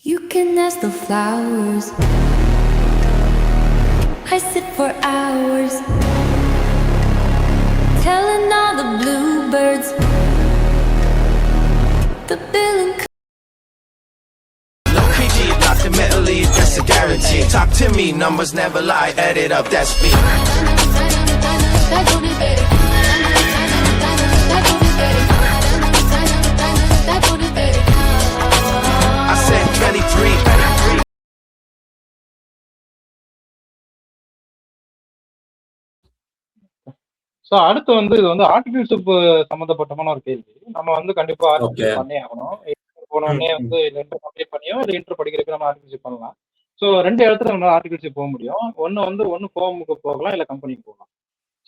You can ask the flowers. I sit for hours, telling all the bluebirds the bill and No PG, documentally, that's a guarantee. Talk to me, numbers never lie, add it up, that's me. I said 23. So அடுத்து வந்து இது வந்து ஆர்டிகிள்ஷிப் சம்மந்தப்பட்டமான ஒரு கேள்வி. நம்ம வந்து கண்டிப்பா okay ஆர்டிகிள்ஷிப் பண்ணே ஆகணும். போனோடனே வந்து இன்டர் கம்ப்ளீட் பண்ணியோ இல்லை இன்டர் படிக்கிறதுக்கு நம்ம ஆர்டிகிள்ஷிப் பண்ணலாம். ஸோ 2 இடத்துல நம்ம ஆர்டிகிள்ஷிப் போக முடியும். ஒன்று ஃபோமுக்கு போகலாம், இல்லை கம்பெனிக்கு போகலாம்.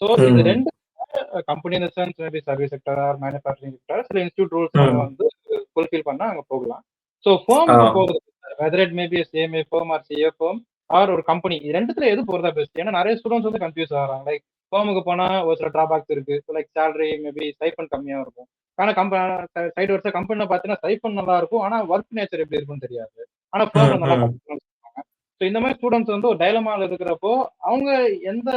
ஸோ இது 2 கம்பெனி இந்த sense maybe service sector or manufacturing sector சில இன்ஸ்டியூட் ரூல்ஸ் நம்ம வந்து ஃபுல்ஃபில் பண்ணா அங்கே போகலாம். ஸோ ஃபோமுக்கு போகிறது whether it maybe CMA firm or CA firm or ஒரு கம்பெனி, இது 2த்துல எது போகிறதா பெஸ்ட்? ஏன்னா நிறைய ஸ்டூடெண்ட்ஸ் வந்து கன்ஃபியூஸ் ஆகிறாங்க. லைக் ஃபோமுக்கு போனா ஒரு சில டிராபேக்ஸ் இருக்கு. லைக் சேலரி மேபி ஸ்டைபண்ட் கம்மியா இருக்கும். ஆனா சைடு வருஷம் கம்பெனில பாத்தீங்கன்னா ஸ்டைபண்ட் நல்லா இருக்கும், ஆனா ஒர்க் நேச்சர் எப்படி இருக்கும்னு தெரியாது. ஆனா ஃபோம்ல நல்லா கத்துக்கணும்னு சொல்லுவாங்க. ஸோ இந்த மாதிரி ஸ்டூடெண்ட்ஸ் வந்து ஒரு டைலமால இருக்கிறப்போ அவங்க எந்த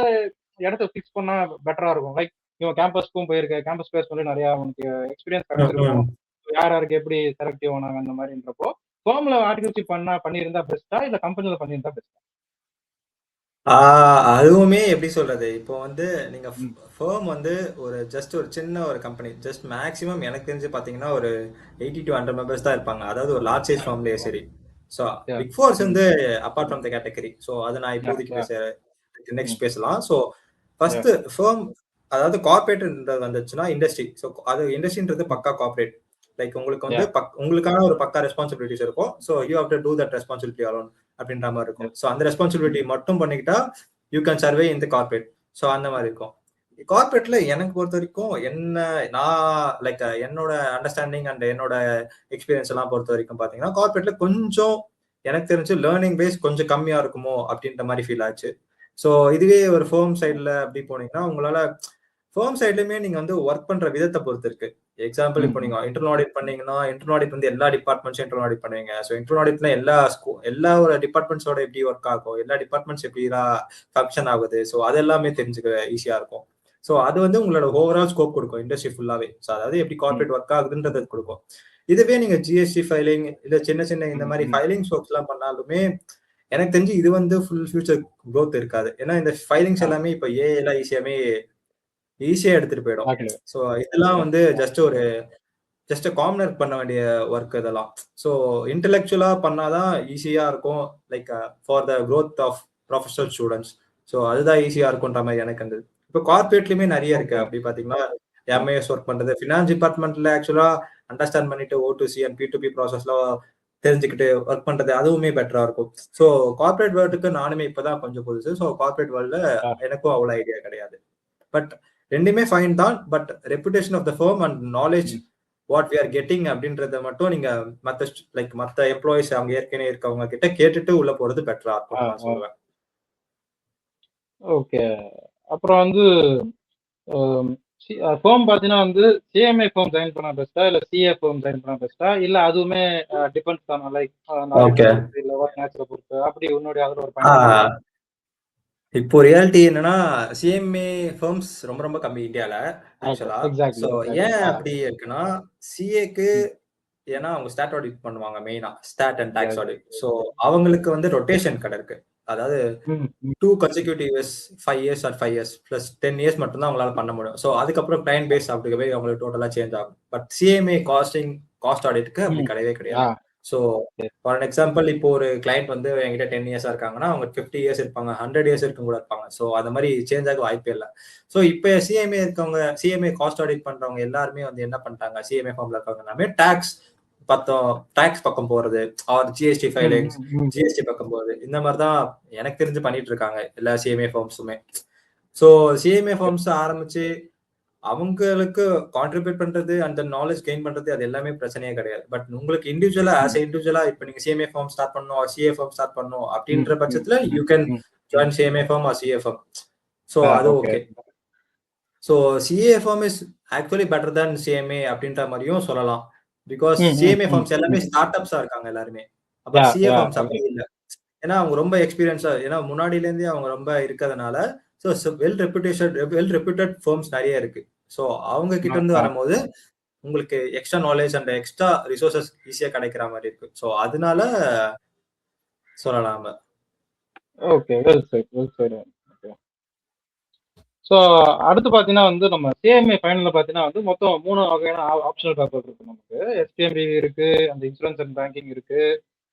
இடத்த ஃபிக்ஸ் பண்ணா பெட்டரா இருக்கும்? லைக் இவன் கேம்பஸ்க்கும் போயிருக்க, கேம்பஸ் பிளேஸ் சொல்லி நிறைய அவனுக்கு எக்ஸ்பீரியன்ஸ் கிடைச்சிருக்கும், யார் யாருக்கு எப்படி செலக்டிவ் ஆனாங்க அந்த மாதிரின்றப்போ ஃபோம்ல ஆர்டிகல்ஷிப் பண்ணியிருந்தா பெஸ்டா இல்ல கம்பெனில பண்ணியிருந்தா பெஸ்டா? அதுவுமே எப்படி சொல்றது, இப்போ வந்து நீங்க ஃபர்ம் வந்து ஒரு ஜஸ்ட் ஒரு சின்ன ஒரு கம்பெனி, ஜஸ்ட் மேக்ஸிமம் எனக்கு தெரிஞ்சு பாத்தீங்கன்னா ஒரு 80 to 100 மெம்பர்ஸ் தான் இருப்பாங்க. அதாவது ஒரு லார்ஜ் சைஸ் ஃபார்ம்லயே சரி. ஸோ பிக் ஃபோர்ஸ் வந்து apart from the category. So அதை நான் இப்போதைக்கு நெக்ஸ்ட் பேசலாம். ஸோ ஃபர்ஸ்ட் ஃபர்ம், அதாவது கார்பரேட்ன்றது வந்துச்சுன்னா இண்டஸ்ட்ரி. ஸோ அது இண்டஸ்ட்ரின்றது பக்கா கார்பரேட். லைக் உங்களுக்கு வந்து உங்களுக்கான ஒரு பக்கா ரெஸ்பான்சிபிலிட்டிஸ் இருக்கும். So you have to do that responsibility alone அப்படின்ற மாதிரி இருக்கும். ஸோ அந்த ரெஸ்பான்சிபிலிட்டி மட்டும் பண்ணிக்கிட்டா யூ கேன் சர்வே இந்த கார்பரேட். ஸோ அந்த மாதிரி இருக்கும். கார்பரேட்ல எனக்கு பொறுத்த வரைக்கும் நான் லைக் என்னோட அண்டர்ஸ்டாண்டிங் அண்ட் என்னோட எக்ஸ்பீரியன்ஸ் எல்லாம் பொறுத்த வரைக்கும் பாத்தீங்கன்னா கார்பரேட்ல கொஞ்சம் எனக்கு தெரிஞ்சு லேர்னிங் பேஸ் கொஞ்சம் கம்மியா இருக்குமோ அப்படின்ற மாதிரி ஃபீல் ஆச்சு. ஸோ இதுவே ஒரு ஃபர்ம் சைட்ல அப்படி போனீங்கன்னா உங்களால ஃபர்ம் சைட்லயுமே நீங்க வந்து ஒர்க் பண்ற விதத்தை பொறுத்து இருக்கு. எக்ஸாம்பிள் இப்போ நீங்க இன்டர்னல் ஆடிட் பண்ணீங்கன்னா இன்டர்னல் ஆடிட் வந்து எல்லா டிபார்ட்மெண்ட்ஸும் இன்டர்னல் ஆடிட் பண்ணுவீங்க. ஸோ இன்டர்னல் ஆடிட்ல எல்லா ஒரு டிபார்ட்மெண்ட்ஸோட எப்படி ஒர்க் ஆகும், எல்லா டிபார்ட்மெண்ட்ஸ் எப்படி ஃபங்க்ஷன் ஆகுது, ஸோ அது எல்லாமே தெரிஞ்சுக்க ஈஸியா இருக்கும். ஸோ அது வந்து உங்களோட ஓவரால் ஸ்கோப் கொடுக்கும் இண்டஸ்ட்ரி ஃபுல்லாவே. ஸோ அதாவது எப்படி கார்பரேட் ஒர்க் ஆகுதுன்றது கொடுக்கும். இதுவே நீங்க ஜிஎஸ்டி ஃபைலிங் இல்ல சின்ன சின்ன இந்த மாதிரி ஃபைலிங் ஒர்க்ஸ் எல்லாம் பண்ணாலுமே எனக்கு தெரிஞ்சு இது வந்து ஃபுல் ஃபியூச்சர் க்ரோத் இருக்காது. ஏன்னா இந்த ஃபைலிங்ஸ் எல்லாமே இப்போ எல்லாம் ஈஸியா எடுத்துட்டு போயிடும். ஸோ இதெல்லாம் வந்து ஜஸ்ட் காமனர் பண்ண வேண்டிய ஒர்க் இதெல்லாம். ஸோ இன்டெலெக்சுவலா பண்ணாதான் ஈஸியா இருக்கும், like for the growth of professional students. So அதுதான் ஈஸியா இருக்கும்ன்ற மாதிரி எனக்கு இருந்தது. இப்போ கார்பரேட்லயுமே நிறைய இருக்கு. அப்படி பாத்தீங்கன்னா எம்ஐஎஸ் ஒர்க் பண்றது, ஃபினான்ஸ் டிபார்ட்மெண்ட்ல ஆக்சுவலா அண்டர்ஸ்டாண்ட் பண்ணிட்டு O2C அண்ட் P2P ப்ராசஸ்ல தெரிஞ்சுக்கிட்டு ஒர்க் பண்றது அதுவுமே பெட்டரா இருக்கும். ஸோ கார்பரேட் வேர்ல்டுக்கு நானுமே இப்பதான் கொஞ்சம் புதுசு. ஸோ கார்பரேட் வேர்ல்ட்ல எனக்கும் அவ்வளவு ஐடியா கிடையாது. பட் ரெண்டுமே ஃபைன் தான். But reputation of the firm and knowledge what we are getting அப்படின்றத மட்டும் நீங்க மத்த எம்ப்ளாயிஸ் அவங்க ஏற்கனவே இருக்கவங்க கிட்ட கேட்டுட்டு உள்ள போறது பெட்டரா இருக்கும் நான் சொல்லுவேன். ஓகே. அப்புறம் வந்து ஃபர்ம் பாத்தீங்கன்னா வந்து சிஎம்ஏ ஃபர்ம் ஜாயின் பண்ணா பெஸ்டா இல்ல சிஏ ஃபர்ம் ஜாயின் பண்ணா பெஸ்டா இல்ல அதுவுமே டிபெண்ட்ஸ் தானா? லைக் இல்ல ஒர்க் நேச்சரை பொறுத்து அப்படி உன்னுடைய அதுல ஒரு பாயிண்ட். இப்போ ரியாலிட்டி என்னன்னா சிஎம்ஏ ஃபர்ம்ஸ் ரொம்ப ரொம்ப கம்மி இந்தியால ஆக்சுவலா. ஸோ ஏன் அப்படி இருக்குன்னா சிஏக்கு ஏன்னா அவங்க ஸ்டாட் ஆடிட் பண்ணுவாங்க, மெயினா stat and tax audit. So அவங்களுக்கு வந்து ரொட்டேஷன் கடை இருக்கு. அதாவது 2 consecutive years, 5 years or 5 years plus 10 years மட்டும்தான் அவங்களால பண்ண முடியும். ஸோ அதுக்கப்புறம் கிளைண்ட் பேஸ் அப்படிங்கவே அவங்களுக்கு டோட்டலா சேஞ்ச் ஆகும். பட் சிஎம்ஏ காஸ்ட் ஆடிட்க்கு அப்படி கிடையவே கிடையாது. ஸோ ஃபார் எக்ஸாம்பிள் இப்போ ஒரு கிளைண்ட் வந்து என்கிட்ட 10 years இருக்காங்கன்னா அவங்க 50 years இருப்பாங்க, 100 years இருக்கும் கூட இருப்பாங்க. ஸோ அந்த மாதிரி சேஞ்ச் ஆக வாய்ப்பே இல்லை. ஸோ இப்போ சிஎம்ஏ காஸ்ட் ஆடிட் பண்றவங்க எல்லாருமே வந்து என்ன பண்ணிட்டாங்க, சிஎம்ஏ ஃபார்ம்ல இருக்கவங்க எல்லாமே டாக்ஸ் பக்கம் போறது ஆர் ஜிஎஸ்டி ஃபைலிங்ஸ், ஜிஎஸ்டி பக்கம் போறது, இந்த மாதிரிதான் எனக்கு தெரிஞ்சு பண்ணிட்டு இருக்காங்க எல்லா சிஎம்ஏ ஃபார்ம்ஸுமே. ஸோ சிஎம்ஏ ஃபார்ம்ஸ் ஆரம்பிச்சு அவங்களுக்கு கான்ட்ரிபியூட் பண்றது அந்த நாலேஜ் கெயின் பண்றது அது எல்லாமே பிரச்சனையே கிடையாது. பட் உங்களுக்கு இண்டிவிஜுவலா இப்ப நீங்க சிஎம்ஏ ஃபார்ம் ஸ்டார்ட் பண்ணணும், சிஏ ஃபார்ம் ஸ்டார்ட் பண்ணணும் அப்படின்ற பட்சத்துல you can join CMA firm or CA firm. So அது okay. So CA firm is actually better than CMA அப்படின்ற மாதிரியும் சொல்லலாம். பிகாஸ் சிஎம்ஏ ஃபார்ம்ஸ் எல்லாமே ஸ்டார்ட் அப்ஸா இருக்காங்க எல்லாருமே. But yeah CA yeah firms அப்படி அக்ரி. இல்ல. ஏன்னா அவங்க ரொம்ப எக்ஸ்பீரியன்ஸா, ஏன்னா முன்னாடியிலேருந்தே அவங்க ரொம்ப இருக்கிறதுனால, ஸோ வெல் ரெப்யூட்டட் ஃபர்ம்ஸ் நிறைய இருக்கு. ஸோ அவங்க கிட்ட இருந்து வரும்போது உங்களுக்கு extra knowledge and extra resources ஈஸியா கிடைக்கிற மாதிரி இருக்கு. ஸோ அதனால சொல்லலாம் நம்ம. Okay, well said well said. Okay. So அடுத்து பார்த்தீங்கன்னா வந்து நம்ம சிஎம்ஏ ஃபைனலில் பார்த்தீங்கன்னா வந்து மொத்தம் 3 வகையான ஆப்ஷனல் பேப்பர் இருக்கு நமக்கு. எஸ்பிஎம்பிவி இருக்கு, அந்த இன்சூரன்ஸ் அண்ட் பேங்கிங் இருக்கு,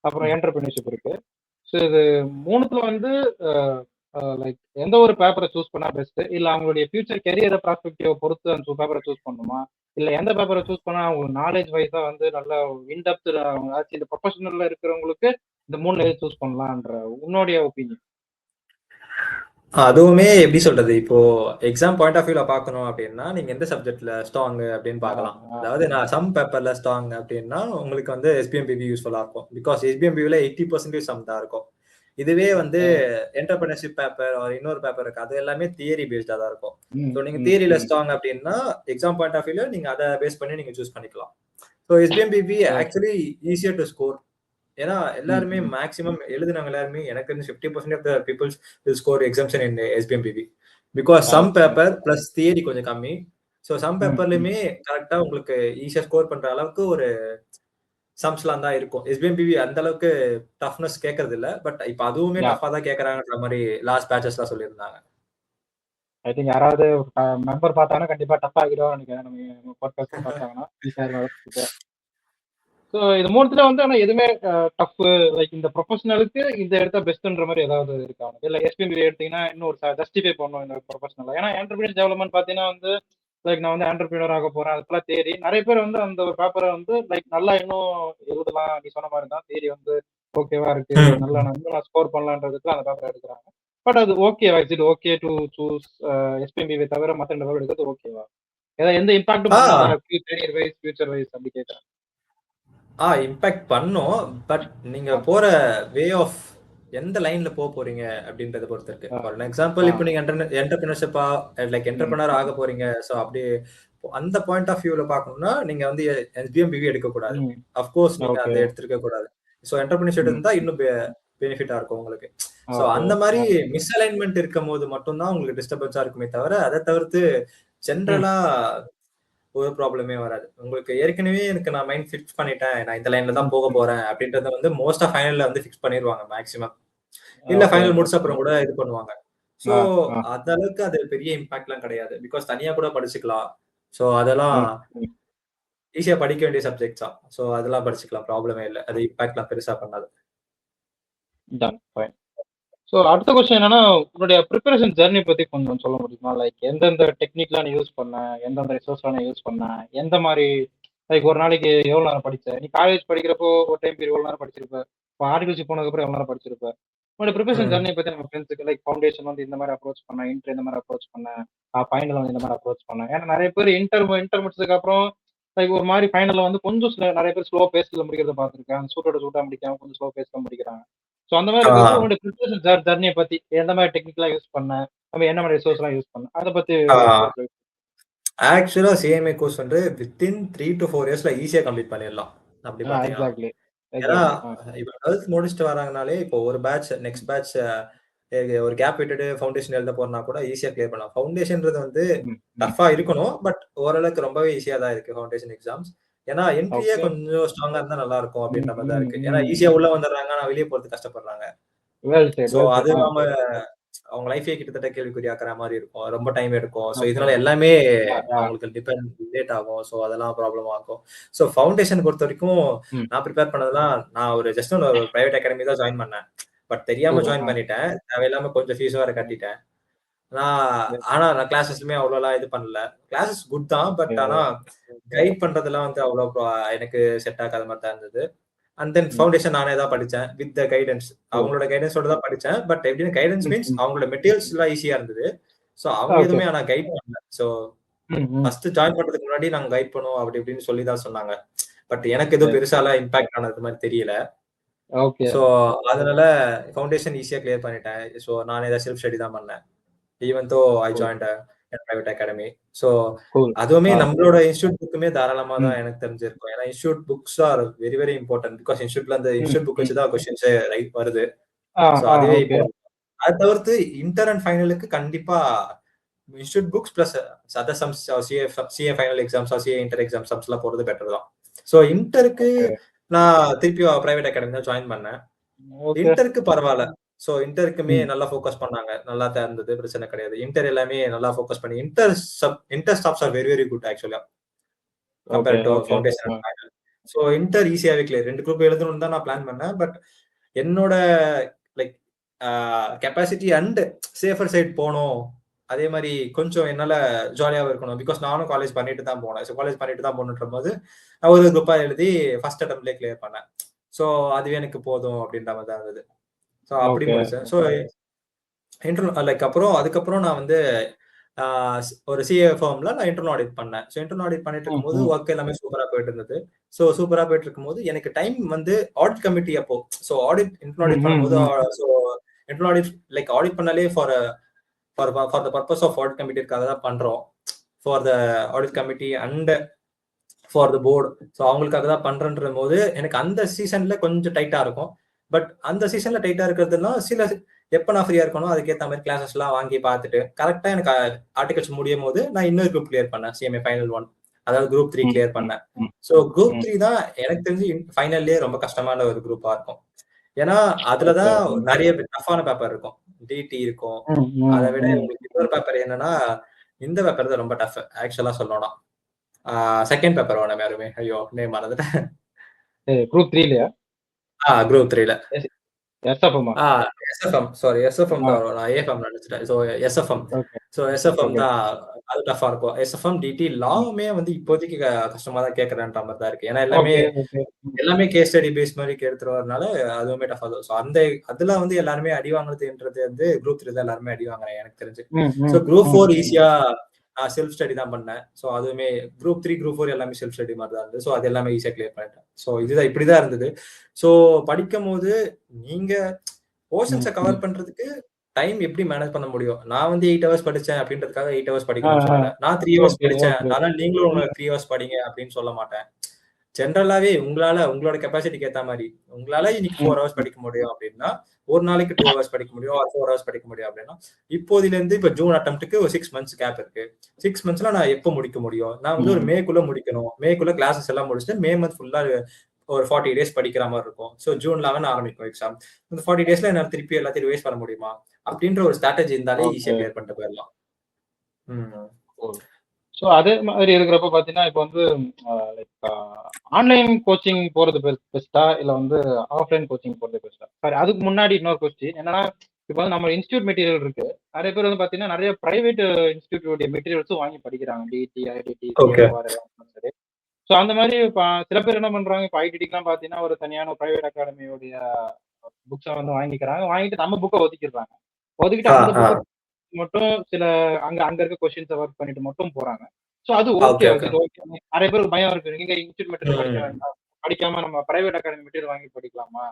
அப்புறம் என்டர்பிரினர்ஷிப் இருக்கு. ஸோ இது 3த்துல வந்து லைக் எந்த ஒரு பேப்பரை சூஸ் பண்ணா பெஸ்ட், இல்ல அவங்களுடைய ஃபியூச்சர் கெரியரை ப்ராஸ்பெக்டிவ் பொறுத்து அந்த பேப்பரை சூஸ் பண்ணணுமா, இல்ல எந்த பேப்பரை சூஸ் பண்ணா அவங்க நாலேஜ் வைஸா வந்து நல்லா இன்டெப்த் ஆச்சு இந்த ப்ரொஃபஷனல்ல இருக்கிறவங்களுக்கு இந்த 3ல எது சூஸ் பண்ணலான்ற உன்னுடைய ஒப்பீனியன்? அதுவுமே எப்படி சொல்றது, இப்போ எக்ஸாம் பாயிண்ட் ஆஃப் வியூல பார்க்கணும் அப்படின்னா நீங்க எந்த சப்ஜெக்ட்ல ஸ்ட்ராங் அப்படின்னு பார்க்கலாம். அதாவது நான் சம் பேப்பர்ல ஸ்ட்ராங் அப்படின்னா உங்களுக்கு வந்து எஸ்பிஎம்பிவி யூஸ்ஃபுல்லா இருக்கும். பிகாஸ் எஸ்பிஎம்பிவில 80% சம் தான் இருக்கும். இதுவே வந்து என்டர்பிரினர்ஷிப் பேப்பர் இன்னொரு பேப்பர் இருக்கு, அது எல்லாமே தியரி பேஸ்டா தான் இருக்கும். ஸோ நீங்க தியரியில ஸ்ட்ராங் அப்படின்னா எக்ஸாம் பாயிண்ட் ஆஃப் வியூல நீங்க அதை பேஸ் பண்ணி நீங்க சூஸ் பண்ணிக்கலாம். So SPMPV actually easier to score. ஏன்னா எல்லாருமே மேக்ஸிமம் எழுதுனாங்க எல்லாருமே, எனக்கு வந்து 50% of the peoples will score exemption in SPMPV. Because some paper plus theory கொஞ்சம் கம்மி. ஸோ சம் பேப்பர்லயுமே கரெக்டா உங்களுக்கு ஈஸியா ஸ்கோர் பண்ற அளவுக்கு ஒரு சம்ஸ்லாம் தான் இருக்கும். எஸ்பிஎம்பிவி அந்த அளவுக்கு டஃப்னஸ் கேட்கறது இல்ல. பட் இப்ப அதுவுமே டஃபா தான் கேட்கறாங்கன்ற மாதிரி லாஸ்ட் பேட்சஸ்லாம் சொல்லியிருந்தாங்க. ஐ திங்க் யாராவது மெம்பர் பார்த்தாங்கன்னா கண்டிப்பா டஃப் ஆகிடும் நினைக்கிறேன். நம்ம பாட்காஸ்ட் பார்த்தாங்கன்னா ஸோ இது 3த்துல வந்து ஆனால் எதுவுமே டஃப் லைக் இந்த ப்ரொஃபஷனலுக்கு இந்த இடத்த பெஸ்ட்ன்ற மாதிரி ஏதாவது இருக்கா? இல்லை எஸ்பிஎம்பி எடுத்தீங்கன்னா இன்னும் ஒரு ஜஸ்டிஃபை பண்ணணும் இந்த ப்ரொஃபஷனல். ஏன்னா என்டர்பிரினர் டெவலப்மெண்ட் பார்த்தீங்கன்னா வந்து லைக் நான் வந்து என்டர்பிரினர் ஆக போறேன் அதுக்கெல்லாம் தேரி நிறைய பேர் வந்து அந்த ஒரு பேப்பரை வந்து லைக் நல்லா இன்னும் எழுதலாம். நீ சொன்ன மாதிரி தான் தேரி வந்து ஓகேவா இருக்கு, நல்லா நான் ஸ்கோர் பண்ணலான்றதுக்கு அந்த பேப்பர் எடுக்கிறாங்க. பட் அது ஓகேவா, is it okay to choose எஸ்பிஎம்பியை தவிர மற்ற ரெண்டு பேப்பர் எடுக்கிறது ஓகேவா? ஏதாவது எந்த இம்பாக்டும் கரியர் வைஸ் ஃபியூச்சர் வைஸ் அப்படி கேட்குறேன். இம்பாக்ட் பண்ணும். பட் நீங்க போற வே ஆஃப் எந்த லைன்ல போக போறீங்க அப்படின்றத பொறுத்து இருக்கு. ஃபார் எக்ஸாம்பிள் இப்போ நீங்க என்டர்பிரினர்ஷிப்பா லைக் என்டர்பிரினர் ஆக போறீங்க. ஸோ அப்படி அந்த பாயிண்ட் ஆஃப் வியூல பார்க்கணும்னா நீங்க வந்து எஸ்பிஎம்பிவி எடுக்க கூடாது. அஃப்கோர்ஸ் நீங்க அதை எடுத்திருக்க கூடாது. ஸோ என்டர்பிரினர்ஷிப் இருந்தா இன்னும் பெனிஃபிட்டா இருக்கும் உங்களுக்கு. ஸோ அந்த மாதிரி மிஸ் அலைன்மெண்ட் இருக்கும் போது மட்டும்தான் உங்களுக்கு டிஸ்டர்பன்ஸா இருக்குமே தவிர அதை தவிர்த்து ஜென்ரலா ஒரு ப்ராப்ளமே வராது. உங்களுக்கு ஏற்கனவே எனக்கு நான் மைண்ட் ஃபிக்ஸ் பண்ணிட்டேன், நான் இந்த லைன்ல தான் போக போறேன் அப்படின்றத வந்து மோஸ்ட் ஆஃப் ஃபைனல்ல வந்து ஃபிக்ஸ் பண்ணிடுவாங்க மேக்ஸிமம். இல்ல ஃபைனல் முடிச்ச அப்புறம் கூட இது பண்ணுவாங்க. ஸோ அந்த அளவுக்கு அது பெரிய இம்பாக்ட்லாம் கிடையாது. பிகாஸ் தனியா கூட படிச்சுக்கலாம். ஸோ அதெல்லாம் ஈஸியா படிக்க வேண்டிய சப்ஜெக்ட்ஸ் தான். ஸோ அதெல்லாம் படிச்சுக்கலாம், ப்ராப்ளமே இல்லை. அது இம்பாக்ட்லாம் பெருசா பண்ணாது. ஸோ அடுத்த கொஸ்டின் என்னன்னா, உன்னுடைய ப்ரிப்பரேஷன் ஜர்னி பத்தி கொஞ்சம் சொல்ல முடியுமா? லைக் எந்தெந்த டெக்னிக்லாம் நீ யூஸ் பண்ண, எந்தெந்த ரிசோர்ஸ்லாம் நீ யூஸ் பண்ண, எந்த மாதிரி லைக் ஒரு நாளைக்கு எவ்வளோ நேரம் படிச்ச? நீ காலேஜ் படிக்கிறப்போ ஒரு டைம் பீரியட் எவ்வளோ நேரம் படிச்சிருப்ப? இப்போ ஆர்டிகல்ஸ் போனதுக்கப்புறம் எவ்வளோ நேரம் படிச்சிருப்ப? உன்னோட ப்ரிப்பரேஷன் ஜர்னி பத்தி நம்ம ஃப்ரெண்ட்ஸுக்கு லைக் ஃபவுண்டேஷன் வந்து இந்த மாதிரி அப்ரோச் பண்ண, இன்டர் இந்த மாதிரி அப்ரோச் பண்ண, ஃபைனல் வந்து இந்த மாதிரி அப்ரோச் பண்ண. ஏன்னா நிறைய பேர் இன்டர் முடிச்சதுக்கு அப்புறம் லைக் ஒரு மாதிரி ஃபைனல்ல வந்து கொஞ்சம் நிறைய பேர் ஸ்லோ பேஸ்ல முடிக்கிறத பார்த்துருக்கேன். சூட்டா முடிக்காம கொஞ்சம் ஸ்லோ பேஸ்ல முடிக்கிறாங்க. ஸோ அந்த மாதிரி உங்களோட ப்ரிப்பரேஷன் ஜர்னியை பத்தி எந்த மாதிரி டெக்னிக்லாம் யூஸ் பண்ண, நம்ம என்ன மாதிரி ரிசோர்ஸ்லாம் யூஸ் பண்ண, அதை பத்தி ஆக்சுவலா சிஎம்ஏ கோர்ஸ் வந்து வித்தின் 3 to 4 இயர்ஸ்ல ஈஸியா கம்ப்ளீட் பண்ணிடலாம். அப்படி பாத்தீங்கன்னா ஏன்னா இப்ப 12th முடிச்சுட்டு வராங்கனாலே இப்போ ஒரு பேட்ச் நெக்ஸ்ட் பேட்ச் ஒரு கேப் விட்டுட்டு ஃபவுண்டேஷன் எழுத போறனா கூட ஈஸியா கிளியர் பண்ணலாம். ஃபவுண்டேஷன்ன்றது வந்து டஃபா இருக்கணும். பட் ஓரளவுக்கு ரொம்பவே ஈஸியா தான் இருக்கு ஃபவுண்டேஷன் எக்ஸாம்ஸ். ஏன்னா என்ட்ரியே கொஞ்சம் ஸ்ட்ராங்கா இருந்தா நல்லா இருக்கும் அப்படின்ற மாதிரி தான் இருக்கு. ஏன்னா ஈஸியா உள்ள வந்துடுறாங்க, ஆனா வெளியே போறது கஷ்டப்படுறாங்க. ஸோ அது நம்ம அவங்க லைஃபே கிட்டத்தட்ட கேள்விக்குறியாக்குற மாதிரி இருக்கும். ரொம்ப டைம் எடுக்கும். ஸோ இதனால எல்லாமே அவங்களுக்கு லேட் ஆகும். ஸோ அதெல்லாம் ப்ராப்ளம் ஆகும். ஸோ ஃபவுண்டேஷன் பொறுத்த வரைக்கும் நான் ப்ரிப்பேர் பண்ணதெல்லாம் நான் ஒரு ஜஸ்ட் ஒரு பிரைவேட் அகாடமி தான் ஜாயின் பண்ணேன். பட் தெரியாம ஜாயின் பண்ணிட்டேன். தேவையில்லாம கொஞ்சம் ஃபீஸ் வேற கட்டிட்டேன். ஆனா நான் கிளாஸஸ்லுமே அவ்வளோலாம் இது பண்ணல. கிளாஸஸ் குட் தான். பட் ஆனா கைட் பண்றதெல்லாம் வந்து அவ்வளோ எனக்கு செட் ஆகாத மாதிரி தான் இருந்தது. அண்ட் தென் ஃபவுண்டேஷன் நானே தான் படிச்சேன் வித் த கைடன்ஸ். அவங்களோட கைடன்ஸோட தான் படிச்சேன். பட் எப்படின்னு கைடன்ஸ் மீன்ஸ் அவங்களோட மெட்டீரியல்ஸ் எல்லாம் ஈஸியா இருந்தது. ஸோ அவங்க எதுவுமே ஆனா கைட் பண்ணல. ஸோ ஃபர்ஸ்ட் ஜாயின் பண்றதுக்கு முன்னாடி நாங்க கைட் பண்ணுவோம் அப்படி இப்படின்னு சொல்லி தான் சொன்னாங்க. பட் எனக்கு எதுவும் பெருசாலாம் இம்பாக்ட் ஆனது மாதிரி தெரியல. ஸோ அதனால ஃபவுண்டேஷன் ஈஸியா கிளியர் பண்ணிட்டேன். ஸோ நானே தான் செல்ஃப் ஸ்டடி தான் பண்ணேன். Even though I joined private academy. So cool. அதுவுமே நம்மளோட இன்ஸ்டியூட் புக்குமே தாராளமா தான் எனக்கு தெரிஞ்சிருக்கும். ஏன்னா institute books are very very important. Because இன்ஸ்டியூட்ல அந்த இன்ஸ்டியூட் புக் வச்சு தான் கொஸ்டின்ஸ் ரைட் வருது. ஸோ அதுவே ஓகே. இப்போ அதை தவிர்த்து இன்டர் அண்ட் ஃபைனலுக்கு கண்டிப்பா institute books plus other sums CA final exams CA inter exam sums எல்லாம் போறது பெட்டர் தான். ஸோ இன்டருக்கு நான் திருப்பி பிரைவேட் அகாடமி தான் ஜாயின் பண்ணேன். இன்டருக்கு பரவாயில்ல. ஸோ இன்டருக்குமே நல்லா ஃபோக்கஸ் பண்ணாங்க. நல்லா தான் இருந்தது, பிரச்சனை கிடையாது. இன்டர் எல்லாமே நல்லா ஃபோக்கஸ் பண்ணி inter stops are very very good ஆக்சுவலா compared to foundation and final. So inter ஈஸியாவே கிளியர். 2 குரூப் எழுதணும்னு தான் நான் பிளான் பண்ணேன். பட் என்னோட like capacity and safer side போகணும், அதே மாதிரி கொஞ்சம் என்னால ஜாலியாகவும் இருக்கணும். பிகாஸ் நானும் காலேஜ் பண்ணிட்டு தான் போனேன். ஸோ காலேஜ் பண்ணிட்டு தான் போகணுன்ற போது நான் ஒரு குரூப்பா எழுதி ஃபர்ஸ்ட் அட்டம்ப்ட்லேயே கிளியர் பண்ணேன். ஸோ அதுவே எனக்கு போதும் அப்படின்ற மாதிரி தான் இருந்தது. ஸோ அப்படி முடிச்சேன். ஸோ லைக் அதுக்கப்புறம் நான் வந்து ஒரு சிஏ ஃபார்ம்ல நான் இன்டர்னல் ஆடிட் பண்ணேன். ஸோ இன்டர்னல் ஆடிட் பண்ணிட்டு இருக்கும்போது ஒர்க் எல்லாமே சூப்பரா போயிட்டு இருந்தது. ஸோ சூப்பரா போயிட்டு இருக்கும்போது எனக்கு டைம் வந்து ஆடிட் கமிட்டி அப்போ ஸோ ஆடிட் இன்டர்னல் ஆடிட் பண்ணும்போது so internal audit like audit பண்ணாலே for the purpose of audit கமிட்டிக்காக தான் பண்றோம். For the audit committee and for the board. So அவங்களுக்காக தான் பண்றன்ற போது எனக்கு அந்த சீசன்ல கொஞ்சம் டைட்டா இருக்கும். பட் அந்த சீசன்ல டைட்டா இருக்கிறதுனா சில எப்ப நான் ஃப்ரீயா இருக்கணும் அதுக்கேற்ற மாதிரி கிளாஸஸ் எல்லாம் வாங்கி பார்த்துட்டு கரெக்டா எனக்கு ஆர்டிகல்ஸ் முடியும் போது நான் இன்னொரு குரூப் கிளியர் பண்ணேன். சிஎம்ஏ ஃபைனல் 1 அதாவது குரூப் 3 கிளியர் பண்ணேன். ஸோ குரூப் 3 தான் எனக்கு தெரிஞ்சு ஃபைனல்லே ரொம்ப கஷ்டமான ஒரு குரூப்பா இருக்கும். ஏன்னா அதுலதான் நிறைய டஃப்பான பேப்பர் இருக்கும். டிடி இருக்கும். அதை விட உங்களுக்கு இன்னொரு பேப்பர் என்னன்னா இந்த பேப்பர் தான் ரொம்ப டஃப் ஆக்சுவலா சொல்லணும். செகண்ட் பேப்பர் வேணும் யாருமே. ஐயோ நேம் மறந்துட்டேன். குரூப் 3லயா? குரூப் 3ல எஸ்எஃப்எம். சாரி எஸ்எஃப்எம் தான் வரும். நான் ஏஎஃப்எம் நினைச்சிட்டேன். So SFM. ஸோ எஸ்எஃப்எம் தான் அது டஃபா இருக்கும். எஸ்எஃப்எம் டிடி லாவுமே வந்து இப்போதைக்கு கஷ்டமா தான் கேட்கறேன்ற மாதிரி தான் இருக்கு. ஏன்னா எல்லாமே கேஸ் ஸ்டடி பேஸ் மாதிரி எடுத்துருவதுனால அதுவுமே டஃபா தான். ஸோ அதுல வந்து எல்லாருமே அடி வாங்குறதுன்றது வந்து குரூப் 3 தான் எல்லாருமே அடி வாங்குறேன் எனக்கு தெரிஞ்சு. ஸோ குரூப் 4 ஈஸியா செல்ஃப் ஸ்டடி தான் பண்ணேன். ஸோ அதுவுமே குரூப் 3 குரூப் 4 எல்லாமே செல்ஃப் ஸ்டடி மாதிரி தான் இருந்தது. ஸோ அது எல்லாமே ஈஸியா கிளியர் பண்ணிட்டேன். ஸோ இதுதான் இப்படிதான் இருந்தது. ஸோ படிக்கும் போது நீங்க போர்ஷன்ஸை கவர் பண்றதுக்கு டைம் எப்படி மேனேஜ் பண்ண முடியும்? நான் வந்து 8 ஹவர்ஸ் படிச்சேன் அப்படின்றதுக்காக 8 ஹவர்ஸ் படிக்கணும்னு சொல்லல. நான் 3 ஹவர்ஸ் படிச்சேன், அதனால நீங்களும் 3 ஹவர்ஸ் படிங்க அப்படின்னு சொல்ல மாட்டேன். ஜென்ரலாவே உங்களோட கெப்பாசிட்டிக்கு ஏற்ற மாதிரி உங்களால இன்னைக்கு 4 ஹவர்ஸ் படிக்க முடியும் அப்படின்னா ஒரு நாளைக்கு 2 ஹவர்ஸ் படிக்க முடியும், 4 ஹவர்ஸ் படிக்க முடியும் அப்படின்னா இப்போதுல இருந்து இப்ப ஜூன் அட்டம்ப்ட்டுக்கு ஒரு 6 மந்த்ஸ் கேப் இருக்கு. 6 மந்த்ஸ்ல நான் எப்போ முடிக்க முடியும்? நான் வந்து ஒரு மேக்குள்ள முடிக்கணும். மேக்குள்ள கிளாஸஸ் எல்லாம் முடிச்சுட்டு மே மந்த் ஃபுல்லா ஒரு 40 டேஸ் படிக்கிற மாதிரி இருக்கும். ஸோ ஜூன் 11 ஆரம்பிக்கும் எக்ஸாம். இந்த 40 டேஸ்ல என்னால திருப்பி எல்லாத்தையும் ரிவைஸ் பண்ண முடியுமா அப்படின்ற ஒரு ஸ்ட்ராட்டஜி இருந்தாலே ஈஸியா கிளியர் பண்ணிட்டு போயிடலாம். ஸோ அதே மாதிரி இருக்கிறப்ப பார்த்தீங்கன்னா இப்போ வந்து லைக் ஆன்லைன் கோச்சிங் போகிறது பெஸ்ட்டா இல்லை வந்து ஆஃப்லைன் கோச்சிங் போகிறது பெஸ்ட்டா? சாரி, அதுக்கு முன்னாடி இன்னொரு கொஸ்டின் என்னன்னா, இப்போ வந்து நம்ம இன்ஸ்டியூட் மெட்டீரியல் இருக்கு. நிறைய பேர் வந்து பார்த்தீங்கன்னா நிறைய பிரைவேட் இன்ஸ்டியூட்டோடைய மெட்டீரியல்ஸும் வாங்கி படிக்கிறாங்க. டிடி, ஐடிடி, சரி. ஸோ அந்த மாதிரி சில பேர் என்ன பண்றாங்க, இப்போ ஐடிடிக்கெல்லாம் பார்த்தீங்கன்னா ஒரு தனியான பிரைவேட் அகாடமியோடைய புக்ஸை வந்து வாங்கிட்டு நம்ம புக்கை ஒதுக்கிடுறாங்க. ஒதுக்கிட்டு அந்த புக்கை மட்டும் சில அங்க இருக்க கொஸ்டின்ஸை ஒர்க் பண்ணிட்டு மட்டும் போறாங்க. ஸோ அது ஓகே. நிறைய பேருக்கு பயம் இருக்கு, நீங்க இன்ஸ்டியூட் மெட்டீரியல் படிக்க வேண்டாம், படிக்காம நம்ம பிரைவேட் அகாடமி மெட்டீரியல் வாங்கி படிக்கலாமா?